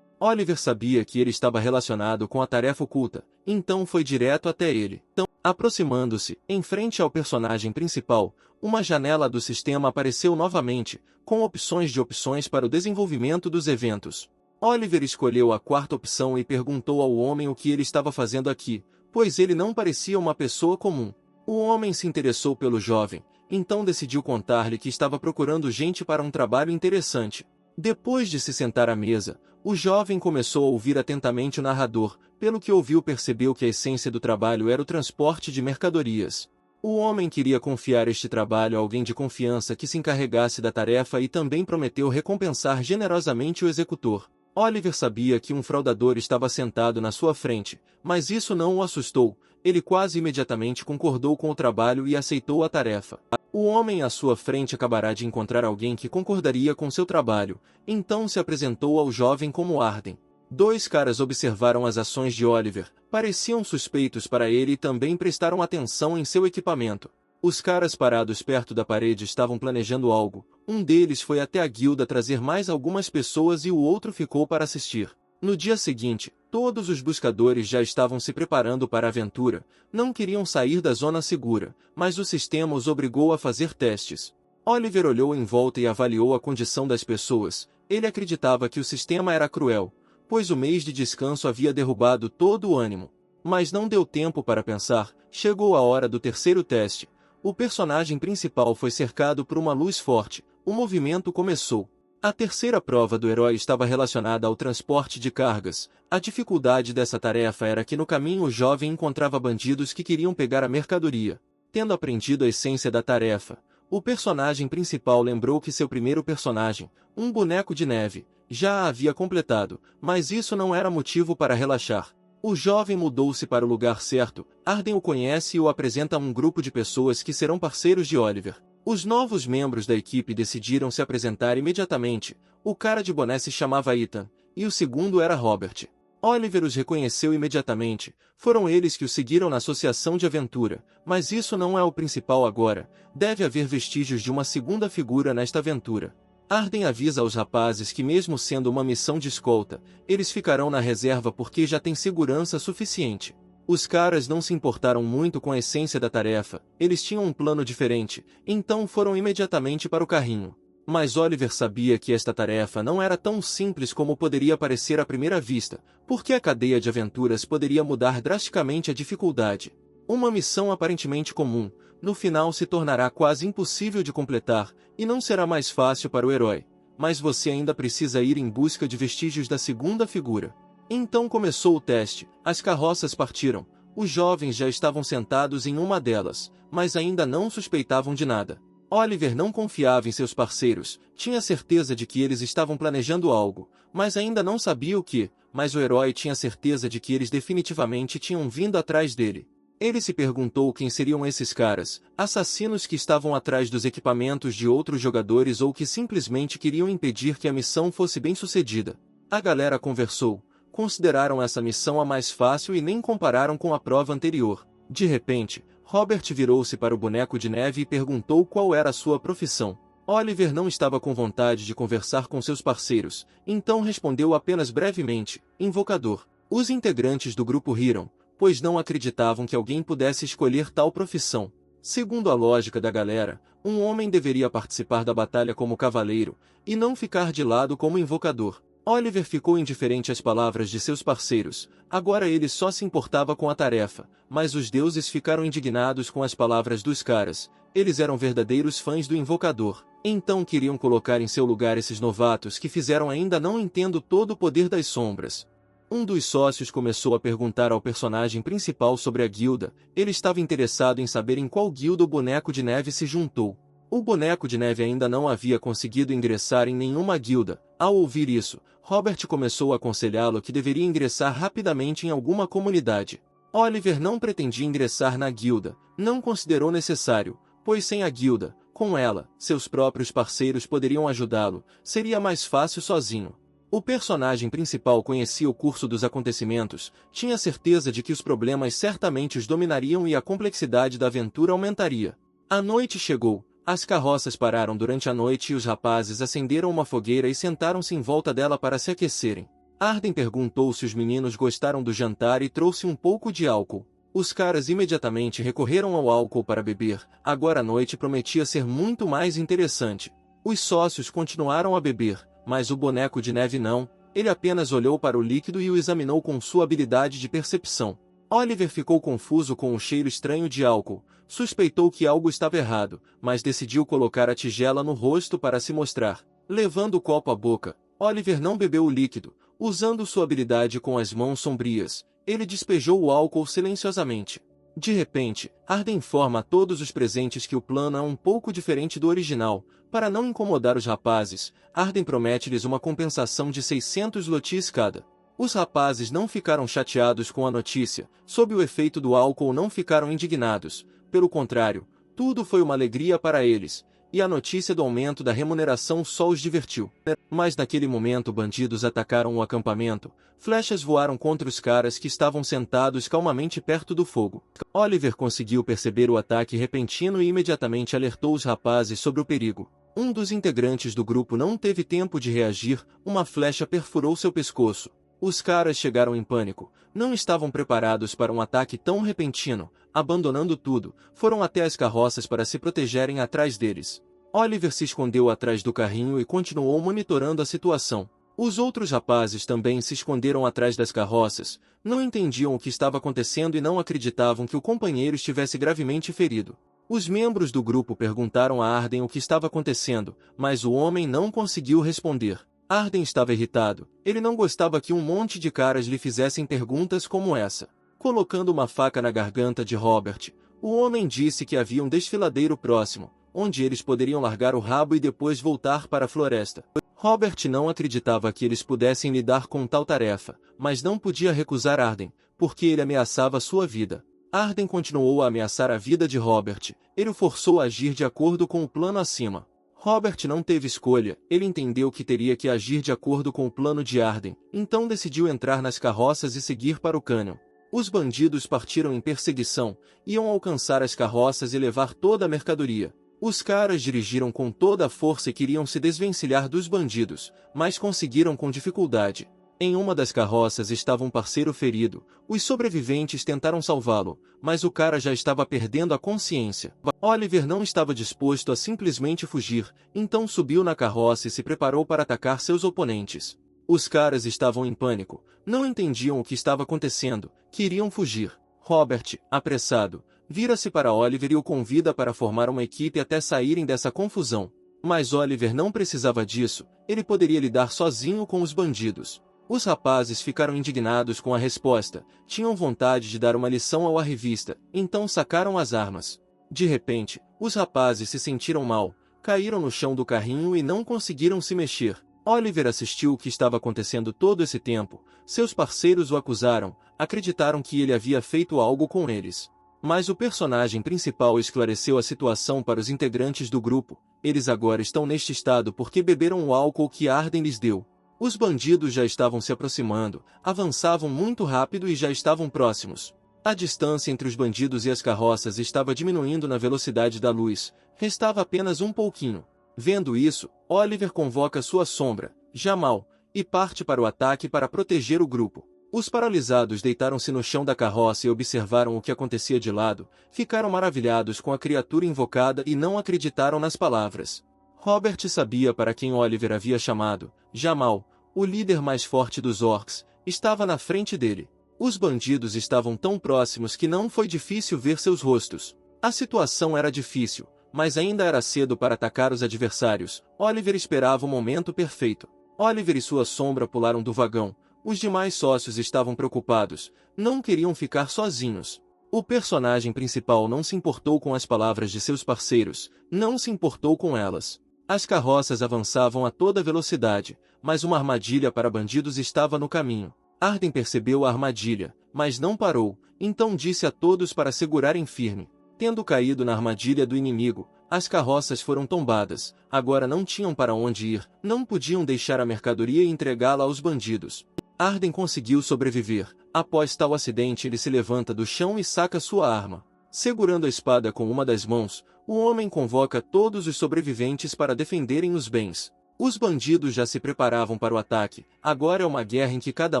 [SPEAKER 1] Oliver sabia que ele estava relacionado com a tarefa oculta, então foi direto até ele. Aproximando-se, em frente ao personagem principal, uma janela do sistema apareceu novamente, com opções para o desenvolvimento dos eventos. Oliver escolheu a quarta opção e perguntou ao homem o que ele estava fazendo aqui, pois ele não parecia uma pessoa comum. O homem se interessou pelo jovem, então decidiu contar-lhe que estava procurando gente para um trabalho interessante. Depois de se sentar à mesa, o jovem começou a ouvir atentamente o narrador, pelo que ouviu percebeu que a essência do trabalho era o transporte de mercadorias. O homem queria confiar este trabalho a alguém de confiança que se encarregasse da tarefa e também prometeu recompensar generosamente o executor. Oliver sabia que um fraudador estava sentado na sua frente, mas isso não o assustou, ele quase imediatamente concordou com o trabalho e aceitou a tarefa. O homem à sua frente acabará de encontrar alguém que concordaria com seu trabalho, então se apresentou ao jovem como Arden. Dois caras observaram as ações de Oliver, pareciam suspeitos para ele e também prestaram atenção em seu equipamento. Os caras parados perto da parede estavam planejando algo, um deles foi até a guilda trazer mais algumas pessoas e o outro ficou para assistir. No dia seguinte, todos os buscadores já estavam se preparando para a aventura, não queriam sair da zona segura, mas o sistema os obrigou a fazer testes. Oliver olhou em volta e avaliou a condição das pessoas, ele acreditava que o sistema era cruel, pois o mês de descanso havia derrubado todo o ânimo. Mas não deu tempo para pensar, chegou a hora do terceiro teste. O personagem principal foi cercado por uma luz forte, o movimento começou. A terceira prova do herói estava relacionada ao transporte de cargas. A dificuldade dessa tarefa era que no caminho o jovem encontrava bandidos que queriam pegar a mercadoria. Tendo aprendido a essência da tarefa, o personagem principal lembrou que seu primeiro personagem, um boneco de neve, já a havia completado, mas isso não era motivo para relaxar. O jovem mudou-se para o lugar certo. Arden o conhece e o apresenta a um grupo de pessoas que serão parceiros de Oliver. Os novos membros da equipe decidiram se apresentar imediatamente. O cara de boné se chamava Ethan, e o segundo era Robert. Oliver os reconheceu imediatamente. Foram eles que o seguiram na associação de aventura, mas isso não é o principal agora. Deve haver vestígios de uma segunda figura nesta aventura. Arden avisa aos rapazes que mesmo sendo uma missão de escolta, eles ficarão na reserva porque já tem segurança suficiente. Os caras não se importaram muito com a essência da tarefa, eles tinham um plano diferente, então foram imediatamente para o carrinho. Mas Oliver sabia que esta tarefa não era tão simples como poderia parecer à primeira vista, porque a cadeia de aventuras poderia mudar drasticamente a dificuldade. Uma missão aparentemente comum, no final se tornará quase impossível de completar, e não será mais fácil para o herói. Mas você ainda precisa ir em busca de vestígios da segunda figura. Então começou o teste, as carroças partiram, os jovens já estavam sentados em uma delas, mas ainda não suspeitavam de nada. Oliver não confiava em seus parceiros, tinha certeza de que eles estavam planejando algo, mas ainda não sabia o que, mas o herói tinha certeza de que eles definitivamente tinham vindo atrás dele. Ele se perguntou quem seriam esses caras, assassinos que estavam atrás dos equipamentos de outros jogadores ou que simplesmente queriam impedir que a missão fosse bem-sucedida. A galera conversou, consideraram essa missão a mais fácil e nem compararam com a prova anterior. De repente, Robert virou-se para o boneco de neve e perguntou qual era a sua profissão. Oliver não estava com vontade de conversar com seus parceiros, então respondeu apenas brevemente, invocador. Os integrantes do grupo riram, pois não acreditavam que alguém pudesse escolher tal profissão. Segundo a lógica da galera, um homem deveria participar da batalha como cavaleiro, e não ficar de lado como invocador. Oliver ficou indiferente às palavras de seus parceiros, agora ele só se importava com a tarefa, mas os deuses ficaram indignados com as palavras dos caras. Eles eram verdadeiros fãs do invocador, então queriam colocar em seu lugar esses novatos que fizeram ainda não entendo todo o poder das sombras. Um dos sócios começou a perguntar ao personagem principal sobre a guilda. Ele estava interessado em saber em qual guilda o boneco de neve se juntou. O boneco de neve ainda não havia conseguido ingressar em nenhuma guilda. Ao ouvir isso, Robert começou a aconselhá-lo que deveria ingressar rapidamente em alguma comunidade. Oliver não pretendia ingressar na guilda, não considerou necessário, pois sem a guilda, com ela, seus próprios parceiros poderiam ajudá-lo, seria mais fácil sozinho. O personagem principal conhecia o curso dos acontecimentos, tinha certeza de que os problemas certamente os dominariam e a complexidade da aventura aumentaria. A noite chegou, as carroças pararam durante a noite e os rapazes acenderam uma fogueira e sentaram-se em volta dela para se aquecerem. Arden perguntou se os meninos gostaram do jantar e trouxe um pouco de álcool. Os caras imediatamente recorreram ao álcool para beber, agora a noite prometia ser muito mais interessante. Os sócios continuaram a beber, mas o boneco de neve não, ele apenas olhou para o líquido e o examinou com sua habilidade de percepção. Oliver ficou confuso com o cheiro estranho de álcool, suspeitou que algo estava errado, mas decidiu colocar a tigela no rosto para se mostrar. Levando o copo à boca, Oliver não bebeu o líquido, usando sua habilidade com as mãos sombrias, ele despejou o álcool silenciosamente. De repente, Arden informa a todos os presentes que o plano é um pouco diferente do original. Para não incomodar os rapazes, Arden promete-lhes uma compensação de 600 lotis cada. Os rapazes não ficaram chateados com a notícia, sob o efeito do álcool não ficaram indignados, pelo contrário, tudo foi uma alegria para eles, e a notícia do aumento da remuneração só os divertiu. Mas naquele momento bandidos atacaram o acampamento, flechas voaram contra os caras que estavam sentados calmamente perto do fogo. Oliver conseguiu perceber o ataque repentino e imediatamente alertou os rapazes sobre o perigo. Um dos integrantes do grupo não teve tempo de reagir, uma flecha perfurou seu pescoço. Os caras chegaram em pânico, não estavam preparados para um ataque tão repentino, abandonando tudo, foram até as carroças para se protegerem atrás deles. Oliver se escondeu atrás do carrinho e continuou monitorando a situação. Os outros rapazes também se esconderam atrás das carroças, não entendiam o que estava acontecendo e não acreditavam que o companheiro estivesse gravemente ferido. Os membros do grupo perguntaram a Arden o que estava acontecendo, mas o homem não conseguiu responder. Arden estava irritado, ele não gostava que um monte de caras lhe fizessem perguntas como essa. Colocando uma faca na garganta de Robert, o homem disse que havia um desfiladeiro próximo, onde eles poderiam largar o rabo e depois voltar para a floresta. Robert não acreditava que eles pudessem lidar com tal tarefa, mas não podia recusar Arden, porque ele ameaçava sua vida. Arden continuou a ameaçar a vida de Robert, ele o forçou a agir de acordo com o plano acima. Robert não teve escolha, ele entendeu que teria que agir de acordo com o plano de Arden, então decidiu entrar nas carroças e seguir para o cânion. Os bandidos partiram em perseguição, iam alcançar as carroças e levar toda a mercadoria. Os caras dirigiram com toda a força e queriam se desvencilhar dos bandidos, mas conseguiram com dificuldade. Em uma das carroças estava um parceiro ferido, os sobreviventes tentaram salvá-lo, mas o cara já estava perdendo a consciência. Oliver não estava disposto a simplesmente fugir, então subiu na carroça e se preparou para atacar seus oponentes. Os caras estavam em pânico, não entendiam o que estava acontecendo, queriam fugir. Robert, apressado, vira-se para Oliver e o convida para formar uma equipe até saírem dessa confusão. Mas Oliver não precisava disso, ele poderia lidar sozinho com os bandidos. Os rapazes ficaram indignados com a resposta, tinham vontade de dar uma lição ao arrivista, então sacaram as armas. De repente, os rapazes se sentiram mal, caíram no chão do carrinho e não conseguiram se mexer. Oliver assistiu o que estava acontecendo todo esse tempo, seus parceiros o acusaram, acreditaram que ele havia feito algo com eles. Mas o personagem principal esclareceu a situação para os integrantes do grupo. Eles agora estão neste estado porque beberam o álcool que Arden lhes deu. Os bandidos já estavam se aproximando, avançavam muito rápido e já estavam próximos. A distância entre os bandidos e as carroças estava diminuindo na velocidade da luz, restava apenas um pouquinho. Vendo isso, Oliver convoca sua sombra, Jamal, e parte para o ataque para proteger o grupo. Os paralisados deitaram-se no chão da carroça e observaram o que acontecia de lado, ficaram maravilhados com a criatura invocada e não acreditaram nas palavras. Robert sabia para quem Oliver havia chamado. Jamal, o líder mais forte dos orcs, estava na frente dele. Os bandidos estavam tão próximos que não foi difícil ver seus rostos. A situação era difícil, mas ainda era cedo para atacar os adversários. Oliver esperava o momento perfeito. Oliver e sua sombra pularam do vagão. Os demais sócios estavam preocupados, não queriam ficar sozinhos. O personagem principal não se importou com as palavras de seus parceiros, não se importou com elas. As carroças avançavam a toda velocidade, mas uma armadilha para bandidos estava no caminho. Arden percebeu a armadilha, mas não parou, então disse a todos para segurarem firme. Tendo caído na armadilha do inimigo, as carroças foram tombadas, agora não tinham para onde ir, não podiam deixar a mercadoria e entregá-la aos bandidos. Arden conseguiu sobreviver. Após tal acidente ele se levanta do chão e saca sua arma. Segurando a espada com uma das mãos, o homem convoca todos os sobreviventes para defenderem os bens. Os bandidos já se preparavam para o ataque, agora é uma guerra em que cada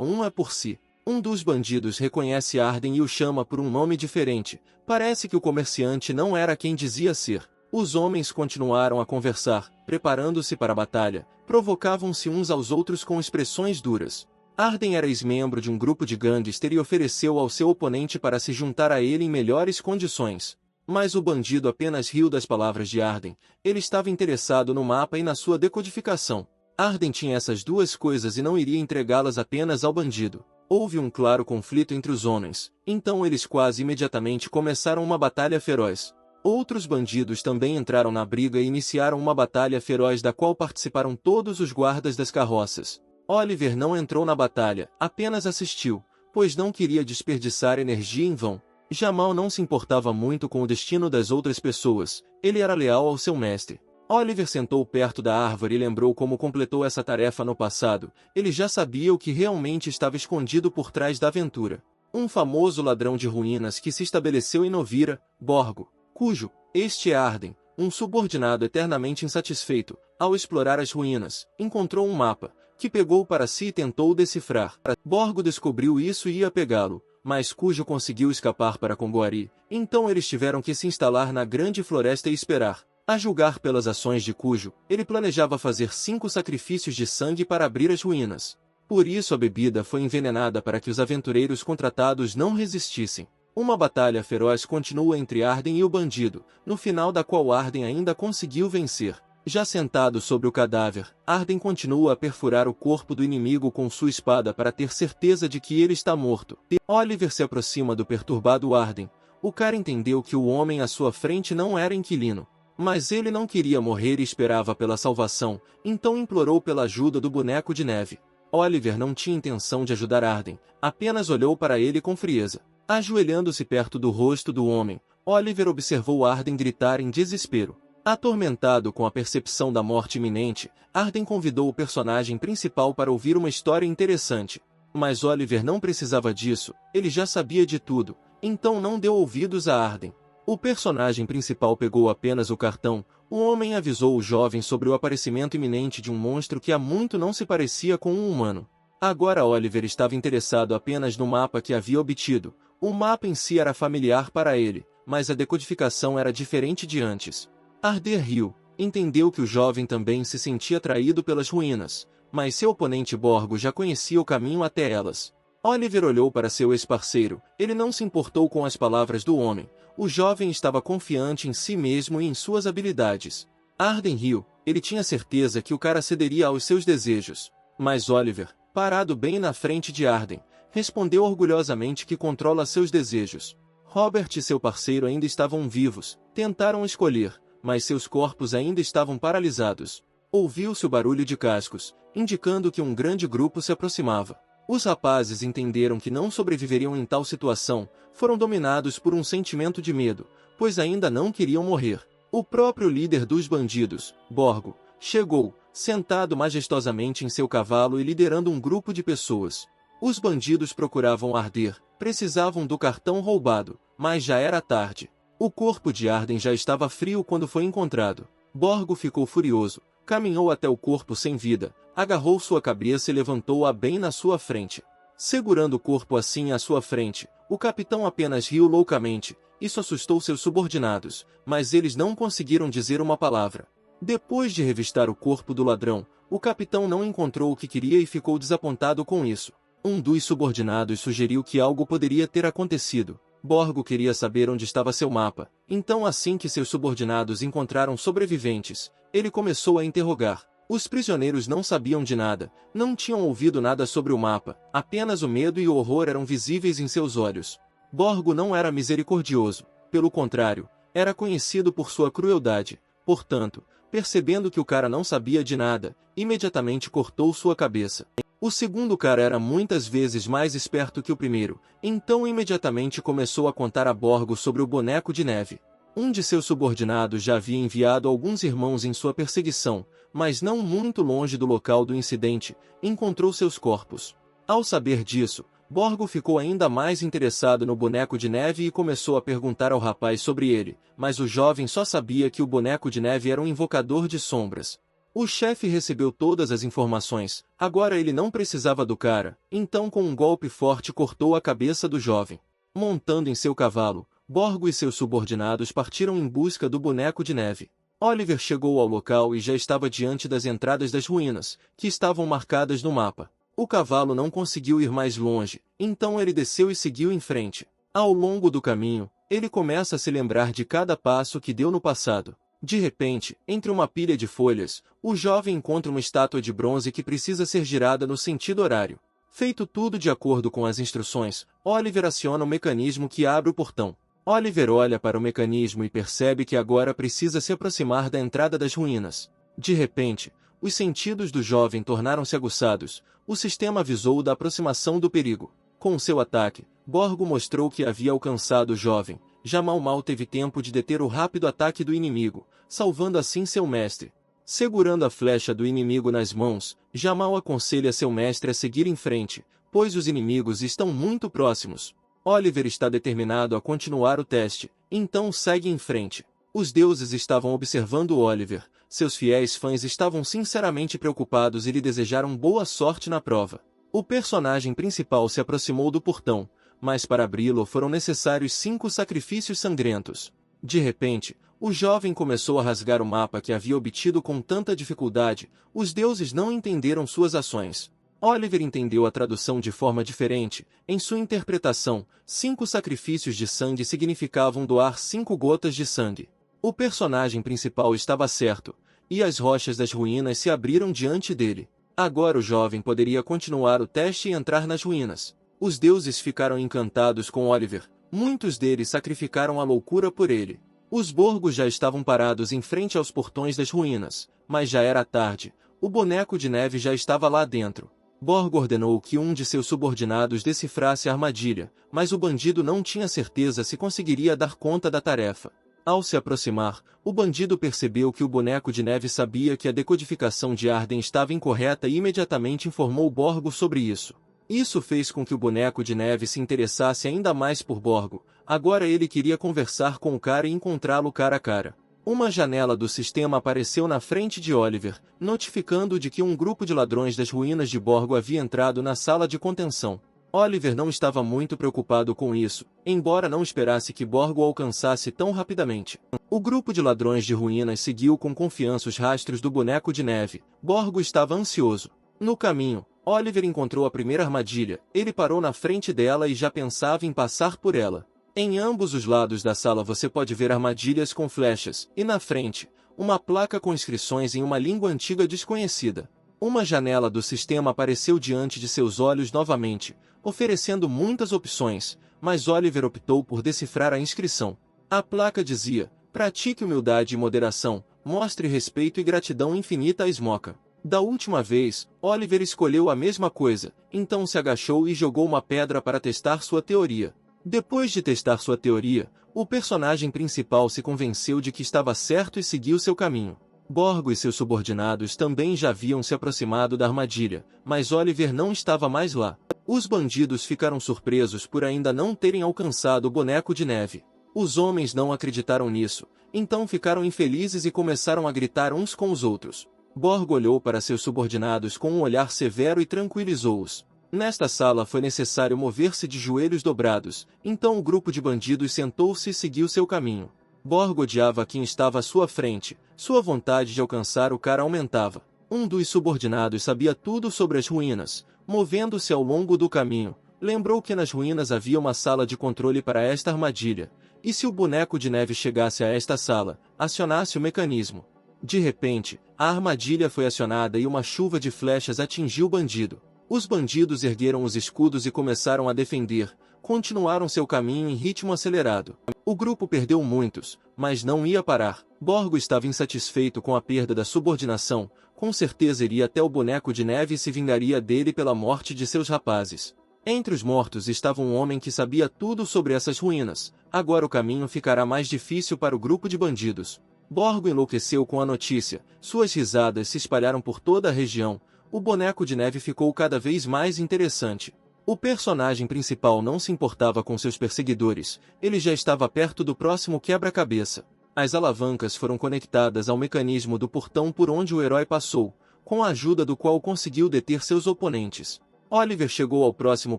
[SPEAKER 1] um é por si. Um dos bandidos reconhece Arden e o chama por um nome diferente. Parece que o comerciante não era quem dizia ser. Os homens continuaram a conversar, preparando-se para a batalha, provocavam-se uns aos outros com expressões duras. Arden era ex-membro de um grupo de gangster e ofereceu ao seu oponente para se juntar a ele em melhores condições. Mas o bandido apenas riu das palavras de Arden. Ele estava interessado no mapa e na sua decodificação. Arden tinha essas duas coisas e não iria entregá-las apenas ao bandido. Houve um claro conflito entre os homens, então eles quase imediatamente começaram uma batalha feroz. Outros bandidos também entraram na briga e iniciaram uma batalha feroz da qual participaram todos os guardas das carroças. Oliver não entrou na batalha, apenas assistiu, pois não queria desperdiçar energia em vão. Jamal não se importava muito com o destino das outras pessoas, ele era leal ao seu mestre. Oliver sentou perto da árvore e lembrou como completou essa tarefa no passado. Ele já sabia o que realmente estava escondido por trás da aventura. Um famoso ladrão de ruínas que se estabeleceu em Novira, Borgo, cujo, este é Arden, um subordinado eternamente insatisfeito, ao explorar as ruínas, encontrou um mapa, que pegou para si e tentou decifrar. Borgo descobriu isso e ia pegá-lo, mas Cujo conseguiu escapar para Congoari, então eles tiveram que se instalar na grande floresta e esperar. A julgar pelas ações de Cujo, ele planejava fazer 5 sacrifícios de sangue para abrir as ruínas. Por isso a bebida foi envenenada para que os aventureiros contratados não resistissem. Uma batalha feroz continua entre Arden e o bandido, no final da qual Arden ainda conseguiu vencer. Já sentado sobre o cadáver, Arden continua a perfurar o corpo do inimigo com sua espada para ter certeza de que ele está morto. Oliver se aproxima do perturbado Arden. O cara entendeu que o homem à sua frente não era inquilino. Mas ele não queria morrer e esperava pela salvação, então implorou pela ajuda do boneco de neve. Oliver não tinha intenção de ajudar Arden, apenas olhou para ele com frieza. Ajoelhando-se perto do rosto do homem, Oliver observou Arden gritar em desespero. Atormentado com a percepção da morte iminente, Arden convidou o personagem principal para ouvir uma história interessante. Mas Oliver não precisava disso, ele já sabia de tudo, então não deu ouvidos a Arden. O personagem principal pegou apenas o cartão. O homem avisou o jovem sobre o aparecimento iminente de um monstro que há muito não se parecia com um humano. Agora Oliver estava interessado apenas no mapa que havia obtido. O mapa em si era familiar para ele, mas a decodificação era diferente de antes. Arden riu, entendeu que o jovem também se sentia atraído pelas ruínas, mas seu oponente Borgo já conhecia o caminho até elas. Oliver olhou para seu ex-parceiro, ele não se importou com as palavras do homem. O jovem estava confiante em si mesmo e em suas habilidades. Arden riu, ele tinha certeza que o cara cederia aos seus desejos. Mas Oliver, parado bem na frente de Arden, respondeu orgulhosamente que controla seus desejos. Robert e seu parceiro ainda estavam vivos, tentaram escolher, mas seus corpos ainda estavam paralisados. Ouviu-se o barulho de cascos, indicando que um grande grupo se aproximava. Os rapazes entenderam que não sobreviveriam em tal situação, foram dominados por um sentimento de medo, pois ainda não queriam morrer. O próprio líder dos bandidos, Borgo, chegou, sentado majestosamente em seu cavalo e liderando um grupo de pessoas. Os bandidos procuravam Arder, precisavam do cartão roubado, mas já era tarde. O corpo de Arden já estava frio quando foi encontrado. Borgo ficou furioso, caminhou até o corpo sem vida, agarrou sua cabeça e levantou-a bem na sua frente. Segurando o corpo assim à sua frente, o capitão apenas riu loucamente. Isso assustou seus subordinados, mas eles não conseguiram dizer uma palavra. Depois de revistar o corpo do ladrão, o capitão não encontrou o que queria e ficou desapontado com isso. Um dos subordinados sugeriu que algo poderia ter acontecido. Borgo queria saber onde estava seu mapa. Então, assim que seus subordinados encontraram sobreviventes, ele começou a interrogar. Os prisioneiros não sabiam de nada, não tinham ouvido nada sobre o mapa, apenas o medo e o horror eram visíveis em seus olhos. Borgo não era misericordioso, pelo contrário, era conhecido por sua crueldade. Portanto, percebendo que o cara não sabia de nada, imediatamente cortou sua cabeça. O segundo cara era muitas vezes mais esperto que o primeiro, então imediatamente começou a contar a Borgo sobre o boneco de neve. Um de seus subordinados já havia enviado alguns irmãos em sua perseguição, mas não muito longe do local do incidente, encontrou seus corpos. Ao saber disso, Borgo ficou ainda mais interessado no boneco de neve e começou a perguntar ao rapaz sobre ele, mas o jovem só sabia que o boneco de neve era um invocador de sombras. O chefe recebeu todas as informações, agora ele não precisava do cara, então com um golpe forte cortou a cabeça do jovem. Montando em seu cavalo, Borgo e seus subordinados partiram em busca do boneco de neve. Oliver chegou ao local e já estava diante das entradas das ruínas, que estavam marcadas no mapa. O cavalo não conseguiu ir mais longe, então ele desceu e seguiu em frente. Ao longo do caminho, ele começa a se lembrar de cada passo que deu no passado. De repente, entre uma pilha de folhas, o jovem encontra uma estátua de bronze que precisa ser girada no sentido horário. Feito tudo de acordo com as instruções, Oliver aciona o mecanismo que abre o portão. Oliver olha para o mecanismo e percebe que agora precisa se aproximar da entrada das ruínas. De repente, os sentidos do jovem tornaram-se aguçados. O sistema avisou da aproximação do perigo. Com seu ataque, Borgo mostrou que havia alcançado o jovem. Jamal teve tempo de deter o rápido ataque do inimigo, salvando assim seu mestre. Segurando a flecha do inimigo nas mãos, Jamal aconselha seu mestre a seguir em frente, pois os inimigos estão muito próximos. Oliver está determinado a continuar o teste, então segue em frente. Os deuses estavam observando Oliver, seus fiéis fãs estavam sinceramente preocupados e lhe desejaram boa sorte na prova. O personagem principal se aproximou do portão, mas para abri-lo foram necessários 5 sacrifícios sangrentos. De repente, o jovem começou a rasgar o mapa que havia obtido com tanta dificuldade, os deuses não entenderam suas ações. Oliver entendeu a tradução de forma diferente. Em sua interpretação, 5 sacrifícios de sangue significavam doar 5 gotas de sangue. O personagem principal estava certo, e as rochas das ruínas se abriram diante dele. Agora o jovem poderia continuar o teste e entrar nas ruínas. Os deuses ficaram encantados com Oliver, muitos deles sacrificaram a loucura por ele. Os Borgos já estavam parados em frente aos portões das ruínas, mas já era tarde, o boneco de neve já estava lá dentro. Borgo ordenou que um de seus subordinados decifrasse a armadilha, mas o bandido não tinha certeza se conseguiria dar conta da tarefa. Ao se aproximar, o bandido percebeu que o boneco de neve sabia que a decodificação de Arden estava incorreta e imediatamente informou Borgo sobre isso. Isso fez com que o boneco de neve se interessasse ainda mais por Borgo. Agora ele queria conversar com o cara e encontrá-lo cara a cara. Uma janela do sistema apareceu na frente de Oliver, notificando-o de que um grupo de ladrões das ruínas de Borgo havia entrado na sala de contenção. Oliver não estava muito preocupado com isso, embora não esperasse que Borgo o alcançasse tão rapidamente. O grupo de ladrões de ruínas seguiu com confiança os rastros do boneco de neve. Borgo estava ansioso. No caminho, Oliver encontrou a primeira armadilha. Ele parou na frente dela e já pensava em passar por ela. Em ambos os lados da sala você pode ver armadilhas com flechas, e na frente, uma placa com inscrições em uma língua antiga desconhecida. Uma janela do sistema apareceu diante de seus olhos novamente, oferecendo muitas opções, mas Oliver optou por decifrar a inscrição. A placa dizia: pratique humildade e moderação, mostre respeito e gratidão infinita a Smoka. Da última vez, Oliver escolheu a mesma coisa, então se agachou e jogou uma pedra para testar sua teoria. Depois de testar sua teoria, o personagem principal se convenceu de que estava certo e seguiu seu caminho. Borgo e seus subordinados também já haviam se aproximado da armadilha, mas Oliver não estava mais lá. Os bandidos ficaram surpresos por ainda não terem alcançado o boneco de neve. Os homens não acreditaram nisso, então ficaram infelizes e começaram a gritar uns com os outros. Borgo olhou para seus subordinados com um olhar severo e tranquilizou-os. Nesta sala foi necessário mover-se de joelhos dobrados, então o grupo de bandidos sentou-se e seguiu seu caminho. Borgo odiava quem estava à sua frente, sua vontade de alcançar o cara aumentava. Um dos subordinados sabia tudo sobre as ruínas, movendo-se ao longo do caminho. Lembrou que nas ruínas havia uma sala de controle para esta armadilha, e se o boneco de neve chegasse a esta sala, acionasse o mecanismo. De repente, a armadilha foi acionada e uma chuva de flechas atingiu o bandido. Os bandidos ergueram os escudos e começaram a defender, continuaram seu caminho em ritmo acelerado. O grupo perdeu muitos, mas não ia parar. Borgo estava insatisfeito com a perda da subordinação, com certeza iria até o boneco de neve e se vingaria dele pela morte de seus rapazes. Entre os mortos estava um homem que sabia tudo sobre essas ruínas. Agora o caminho ficará mais difícil para o grupo de bandidos. Borgo enlouqueceu com a notícia, suas risadas se espalharam por toda a região, o boneco de neve ficou cada vez mais interessante. O personagem principal não se importava com seus perseguidores, ele já estava perto do próximo quebra-cabeça. As alavancas foram conectadas ao mecanismo do portão por onde o herói passou, com a ajuda do qual conseguiu deter seus oponentes. Oliver chegou ao próximo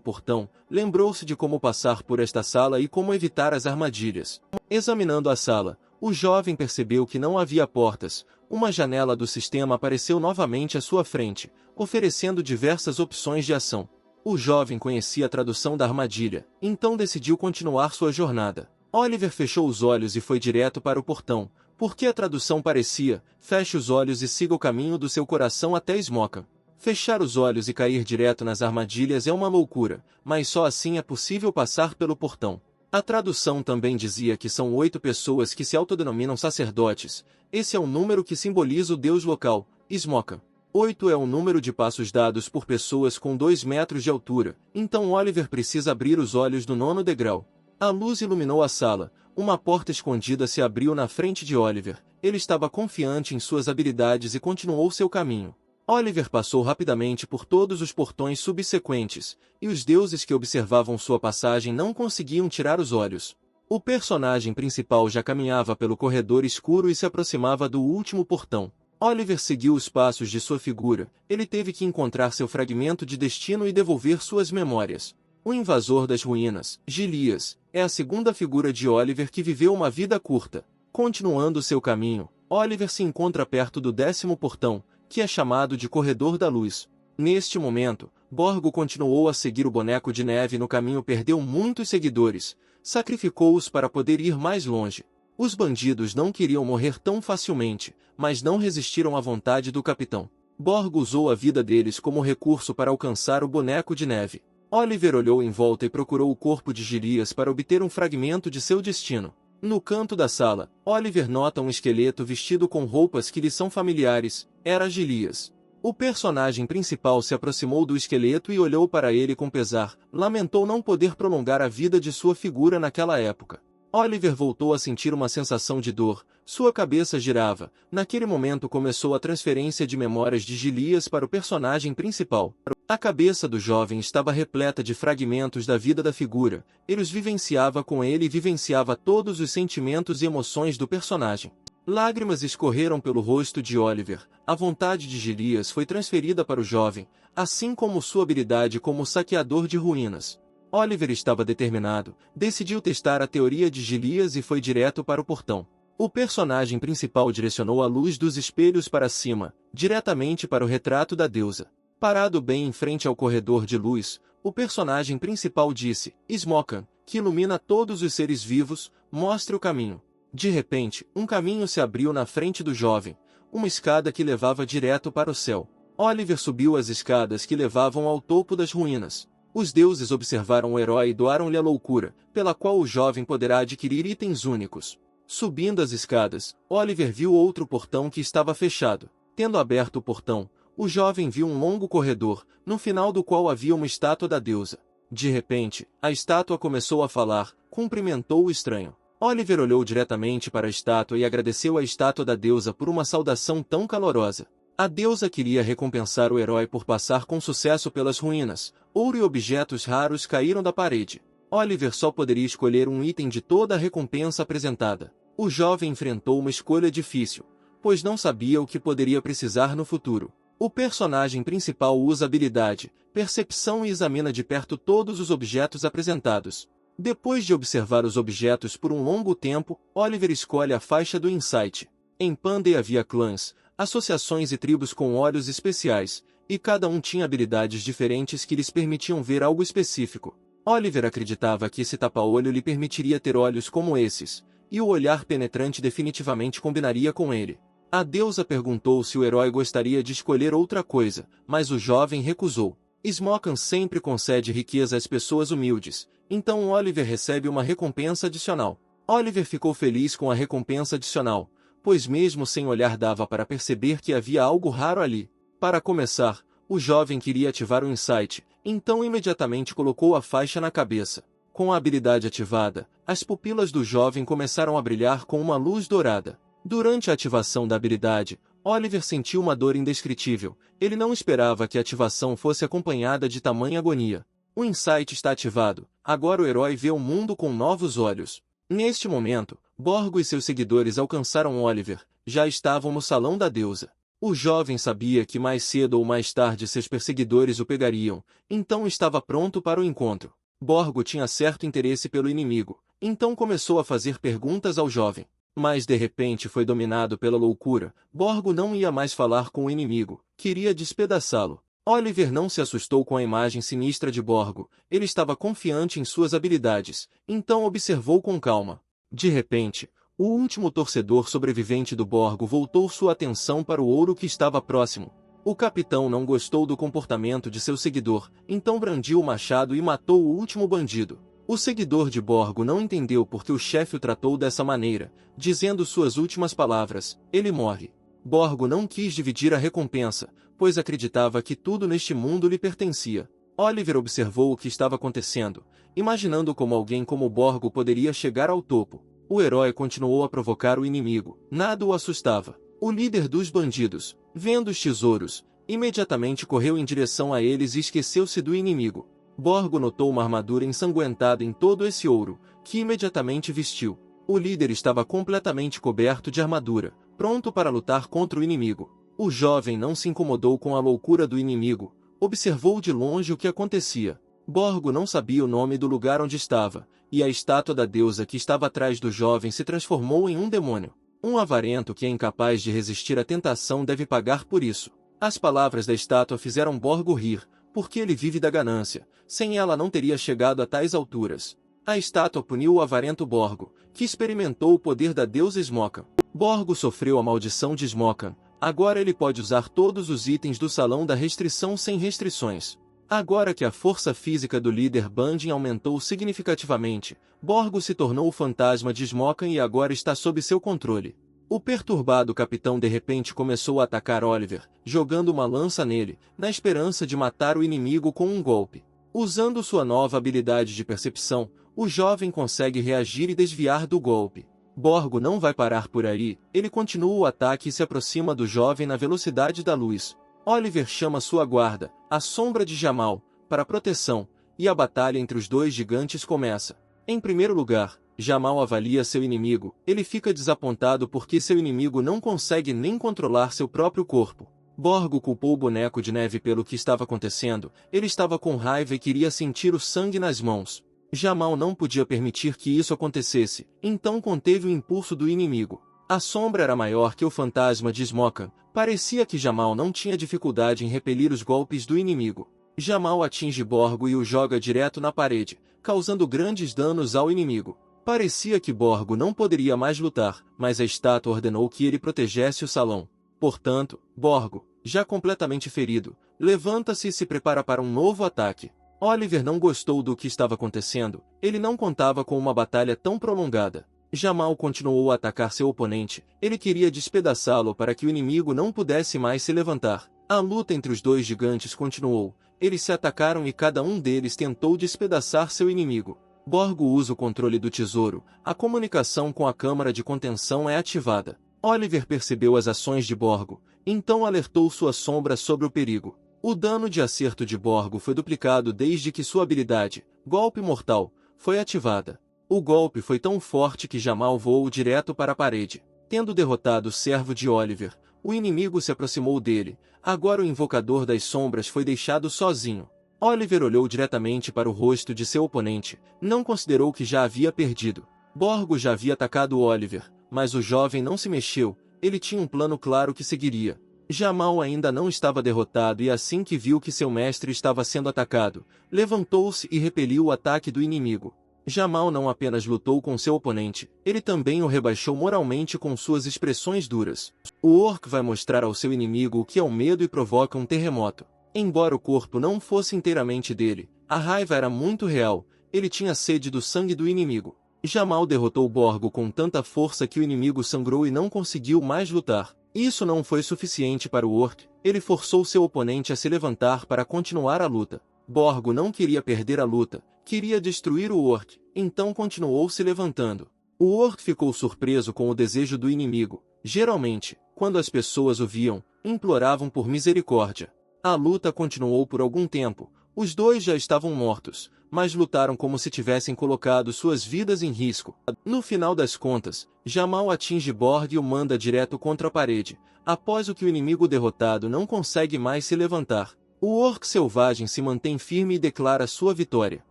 [SPEAKER 1] portão, lembrou-se de como passar por esta sala e como evitar as armadilhas. Examinando a sala, o jovem percebeu que não havia portas. Uma janela do sistema apareceu novamente à sua frente, oferecendo diversas opções de ação. O jovem conhecia a tradução da armadilha, então decidiu continuar sua jornada. Oliver fechou os olhos e foi direto para o portão, porque a tradução parecia: feche os olhos e siga o caminho do seu coração até Smoka. Fechar os olhos e cair direto nas armadilhas é uma loucura, mas só assim é possível passar pelo portão. A tradução também dizia que são 8 pessoas que se autodenominam sacerdotes. Esse é o número que simboliza o deus local, Smoka. 8 é o número de passos dados por pessoas com 2 metros de altura, então Oliver precisa abrir os olhos no 9º degrau. A luz iluminou a sala, uma porta escondida se abriu na frente de Oliver. Ele estava confiante em suas habilidades e continuou seu caminho. Oliver passou rapidamente por todos os portões subsequentes, e os deuses que observavam sua passagem não conseguiam tirar os olhos. O personagem principal já caminhava pelo corredor escuro e se aproximava do último portão. Oliver seguiu os passos de sua figura, ele teve que encontrar seu fragmento de destino e devolver suas memórias. O invasor das ruínas, Gilias, é a segunda figura de Oliver que viveu uma vida curta. Continuando seu caminho, Oliver se encontra perto do 10º portão, que é chamado de Corredor da Luz. Neste momento, Borgo continuou a seguir o boneco de neve no caminho, perdeu muitos seguidores, sacrificou-os para poder ir mais longe. Os bandidos não queriam morrer tão facilmente, mas não resistiram à vontade do capitão. Borgo usou a vida deles como recurso para alcançar o boneco de neve. Oliver olhou em volta e procurou o corpo de Gilias para obter um fragmento de seu destino. No canto da sala, Oliver nota um esqueleto vestido com roupas que lhe são familiares. Era Gilias. O personagem principal se aproximou do esqueleto e olhou para ele com pesar. Lamentou não poder prolongar a vida de sua figura naquela época. Oliver voltou a sentir uma sensação de dor. Sua cabeça girava. Naquele momento começou a transferência de memórias de Gilias para o personagem principal. A cabeça do jovem estava repleta de fragmentos da vida da figura. Ele os vivenciava com ele e vivenciava todos os sentimentos e emoções do personagem. Lágrimas escorreram pelo rosto de Oliver. A vontade de Gilias foi transferida para o jovem, assim como sua habilidade como saqueador de ruínas. Oliver estava determinado, decidiu testar a teoria de Gilias e foi direto para o portão. O personagem principal direcionou a luz dos espelhos para cima, diretamente para o retrato da deusa. Parado bem em frente ao corredor de luz, o personagem principal disse: Smoka, que ilumina todos os seres vivos, mostre o caminho. De repente, um caminho se abriu na frente do jovem, uma escada que levava direto para o céu. Oliver subiu as escadas que levavam ao topo das ruínas. Os deuses observaram o herói e doaram-lhe a loucura, pela qual o jovem poderá adquirir itens únicos. Subindo as escadas, Oliver viu outro portão que estava fechado. Tendo aberto o portão, O jovem viu um longo corredor, no final do qual havia uma estátua da deusa. De repente, a estátua começou a falar, cumprimentou o estranho. Oliver olhou diretamente para a estátua e agradeceu à estátua da deusa por uma saudação tão calorosa. A deusa queria recompensar o herói por passar com sucesso pelas ruínas. Ouro e objetos raros caíram da parede. Oliver só poderia escolher um item de toda a recompensa apresentada. O jovem enfrentou uma escolha difícil, pois não sabia o que poderia precisar no futuro. O personagem principal usa habilidade, percepção e examina de perto todos os objetos apresentados. Depois de observar os objetos por um longo tempo, Oliver escolhe a faixa do Insight. Em Panday havia clãs, associações e tribos com olhos especiais, e cada um tinha habilidades diferentes que lhes permitiam ver algo específico. Oliver acreditava que esse tapa-olho lhe permitiria ter olhos como esses, e o olhar penetrante definitivamente combinaria com ele. A deusa perguntou se o herói gostaria de escolher outra coisa, mas o jovem recusou. Smokan sempre concede riqueza às pessoas humildes, então Oliver recebe uma recompensa adicional. Oliver ficou feliz com a recompensa adicional, pois mesmo sem olhar dava para perceber que havia algo raro ali. Para começar, o jovem queria ativar o Insight, então imediatamente colocou a faixa na cabeça. Com a habilidade ativada, as pupilas do jovem começaram a brilhar com uma luz dourada. Durante a ativação da habilidade, Oliver sentiu uma dor indescritível. Ele não esperava que a ativação fosse acompanhada de tamanha agonia. O Insight está ativado. Agora o herói vê o mundo com novos olhos. Neste momento, Borgo e seus seguidores alcançaram Oliver. Já estavam no salão da deusa. O jovem sabia que mais cedo ou mais tarde seus perseguidores o pegariam, então estava pronto para o encontro. Borgo tinha certo interesse pelo inimigo, então começou a fazer perguntas ao jovem. Mas de repente foi dominado pela loucura. Borgo não ia mais falar com o inimigo, queria despedaçá-lo. Oliver não se assustou com a imagem sinistra de Borgo, ele estava confiante em suas habilidades, então observou com calma. De repente, o último torcedor sobrevivente do Borgo voltou sua atenção para o ouro que estava próximo. O capitão não gostou do comportamento de seu seguidor, então brandiu o machado e matou o último bandido. O seguidor de Borgo não entendeu por que o chefe o tratou dessa maneira, dizendo suas últimas palavras: ele morre. Borgo não quis dividir a recompensa, pois acreditava que tudo neste mundo lhe pertencia. Oliver observou o que estava acontecendo, imaginando como alguém como Borgo poderia chegar ao topo. O herói continuou a provocar o inimigo, nada o assustava. O líder dos bandidos, vendo os tesouros, imediatamente correu em direção a eles e esqueceu-se do inimigo. Borgo notou uma armadura ensanguentada em todo esse ouro, que imediatamente vestiu. O líder estava completamente coberto de armadura, pronto para lutar contra o inimigo. O jovem não se incomodou com a loucura do inimigo, observou de longe o que acontecia. Borgo não sabia o nome do lugar onde estava, e a estátua da deusa que estava atrás do jovem se transformou em um demônio. Um avarento que é incapaz de resistir à tentação deve pagar por isso. As palavras da estátua fizeram Borgo rir, porque ele vive da ganância. Sem ela não teria chegado a tais alturas. A estátua puniu o avarento Borgo, que experimentou o poder da deusa Smokan. Borgo sofreu a maldição de Smokan. Agora ele pode usar todos os itens do Salão da Restrição sem restrições. Agora que a força física do líder Bandin aumentou significativamente, Borgo se tornou o fantasma de Smokan e agora está sob seu controle. O perturbado capitão de repente começou a atacar Oliver, jogando uma lança nele, na esperança de matar o inimigo com um golpe. Usando sua nova habilidade de percepção, o jovem consegue reagir e desviar do golpe. Borgo não vai parar por aí, ele continua o ataque e se aproxima do jovem na velocidade da luz. Oliver chama sua guarda, a sombra de Jamal, para proteção, e a batalha entre os dois gigantes começa. Em primeiro lugar, Jamal avalia seu inimigo, ele fica desapontado porque seu inimigo não consegue nem controlar seu próprio corpo. Borgo culpou o boneco de neve pelo que estava acontecendo, ele estava com raiva e queria sentir o sangue nas mãos. Jamal não podia permitir que isso acontecesse, então conteve o impulso do inimigo. A sombra era maior que o fantasma de Smokan, parecia que Jamal não tinha dificuldade em repelir os golpes do inimigo. Jamal atinge Borgo e o joga direto na parede, causando grandes danos ao inimigo. Parecia que Borgo não poderia mais lutar, mas a estátua ordenou que ele protegesse o salão. Portanto, Borgo, já completamente ferido, levanta-se e se prepara para um novo ataque. Oliver não gostou do que estava acontecendo, ele não contava com uma batalha tão prolongada. Jamal continuou a atacar seu oponente, ele queria despedaçá-lo para que o inimigo não pudesse mais se levantar. A luta entre os dois gigantes continuou. Eles se atacaram e cada um deles tentou despedaçar seu inimigo. Borgo usa o controle do tesouro. A comunicação com a câmara de contenção é ativada. Oliver percebeu as ações de Borgo, então alertou sua sombra sobre o perigo. O dano de acerto de Borgo foi duplicado desde que sua habilidade, Golpe Mortal, foi ativada. O golpe foi tão forte que Jamal voou direto para a parede. Tendo derrotado o servo de Oliver, o inimigo se aproximou dele. Agora o invocador das sombras foi deixado sozinho. Oliver olhou diretamente para o rosto de seu oponente, não considerou que já havia perdido. Borgo já havia atacado Oliver, mas o jovem não se mexeu, ele tinha um plano claro que seguiria. Jamal ainda não estava derrotado e assim que viu que seu mestre estava sendo atacado, levantou-se e repeliu o ataque do inimigo. Jamal não apenas lutou com seu oponente, ele também o rebaixou moralmente com suas expressões duras. O orc vai mostrar ao seu inimigo o que é o medo e provoca um terremoto. Embora o corpo não fosse inteiramente dele, a raiva era muito real, ele tinha sede do sangue do inimigo. Jamal derrotou Borgo com tanta força que o inimigo sangrou e não conseguiu mais lutar. Isso não foi suficiente para o orc, ele forçou seu oponente a se levantar para continuar a luta. Borgo não queria perder a luta, queria destruir o orc, então continuou se levantando. O orc ficou surpreso com o desejo do inimigo. Geralmente, quando as pessoas o viam, imploravam por misericórdia. A luta continuou por algum tempo, os dois já estavam mortos, mas lutaram como se tivessem colocado suas vidas em risco. No final das contas, Jamal atinge Borg e o manda direto contra a parede, após o que o inimigo derrotado não consegue mais se levantar. O orc selvagem se mantém firme e declara sua vitória.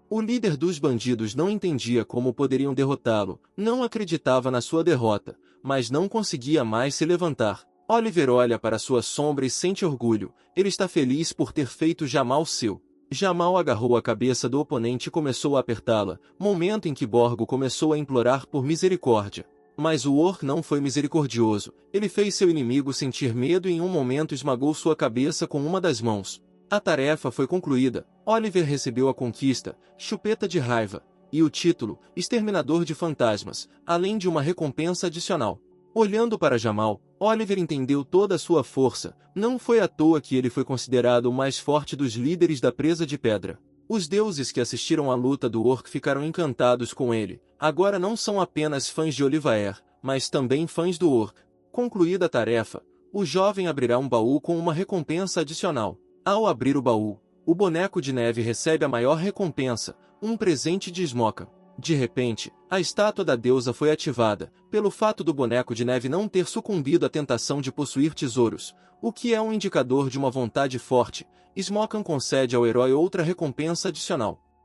[SPEAKER 1] O líder dos bandidos não entendia como poderiam derrotá-lo, não acreditava na sua derrota, mas não conseguia mais se levantar. Oliver olha para sua sombra e sente orgulho, ele está feliz por ter feito Jamal seu. Jamal agarrou a cabeça do oponente e começou a apertá-la, momento em que Borgo começou a implorar por misericórdia. Mas o orc não foi misericordioso, ele fez seu inimigo sentir medo e em um momento esmagou sua cabeça com uma das mãos. A tarefa foi concluída, Oliver recebeu a conquista, Chupeta de Raiva, e o título, Exterminador de Fantasmas, além de uma recompensa adicional. Olhando para Jamal, Oliver entendeu toda a sua força, não foi à toa que ele foi considerado o mais forte dos líderes da Presa de Pedra. Os deuses que assistiram à luta do orc ficaram encantados com ele, agora não são apenas fãs de Olivaer, mas também fãs do orc. Concluída a tarefa, o jovem abrirá um baú com uma recompensa adicional. Ao abrir o baú, o boneco de neve recebe a maior recompensa, um presente de Smoka. De repente, a estátua da deusa foi ativada, pelo fato do boneco de neve não ter sucumbido à tentação de possuir tesouros, o que é um indicador de uma vontade forte. Smokan concede ao herói outra recompensa adicional.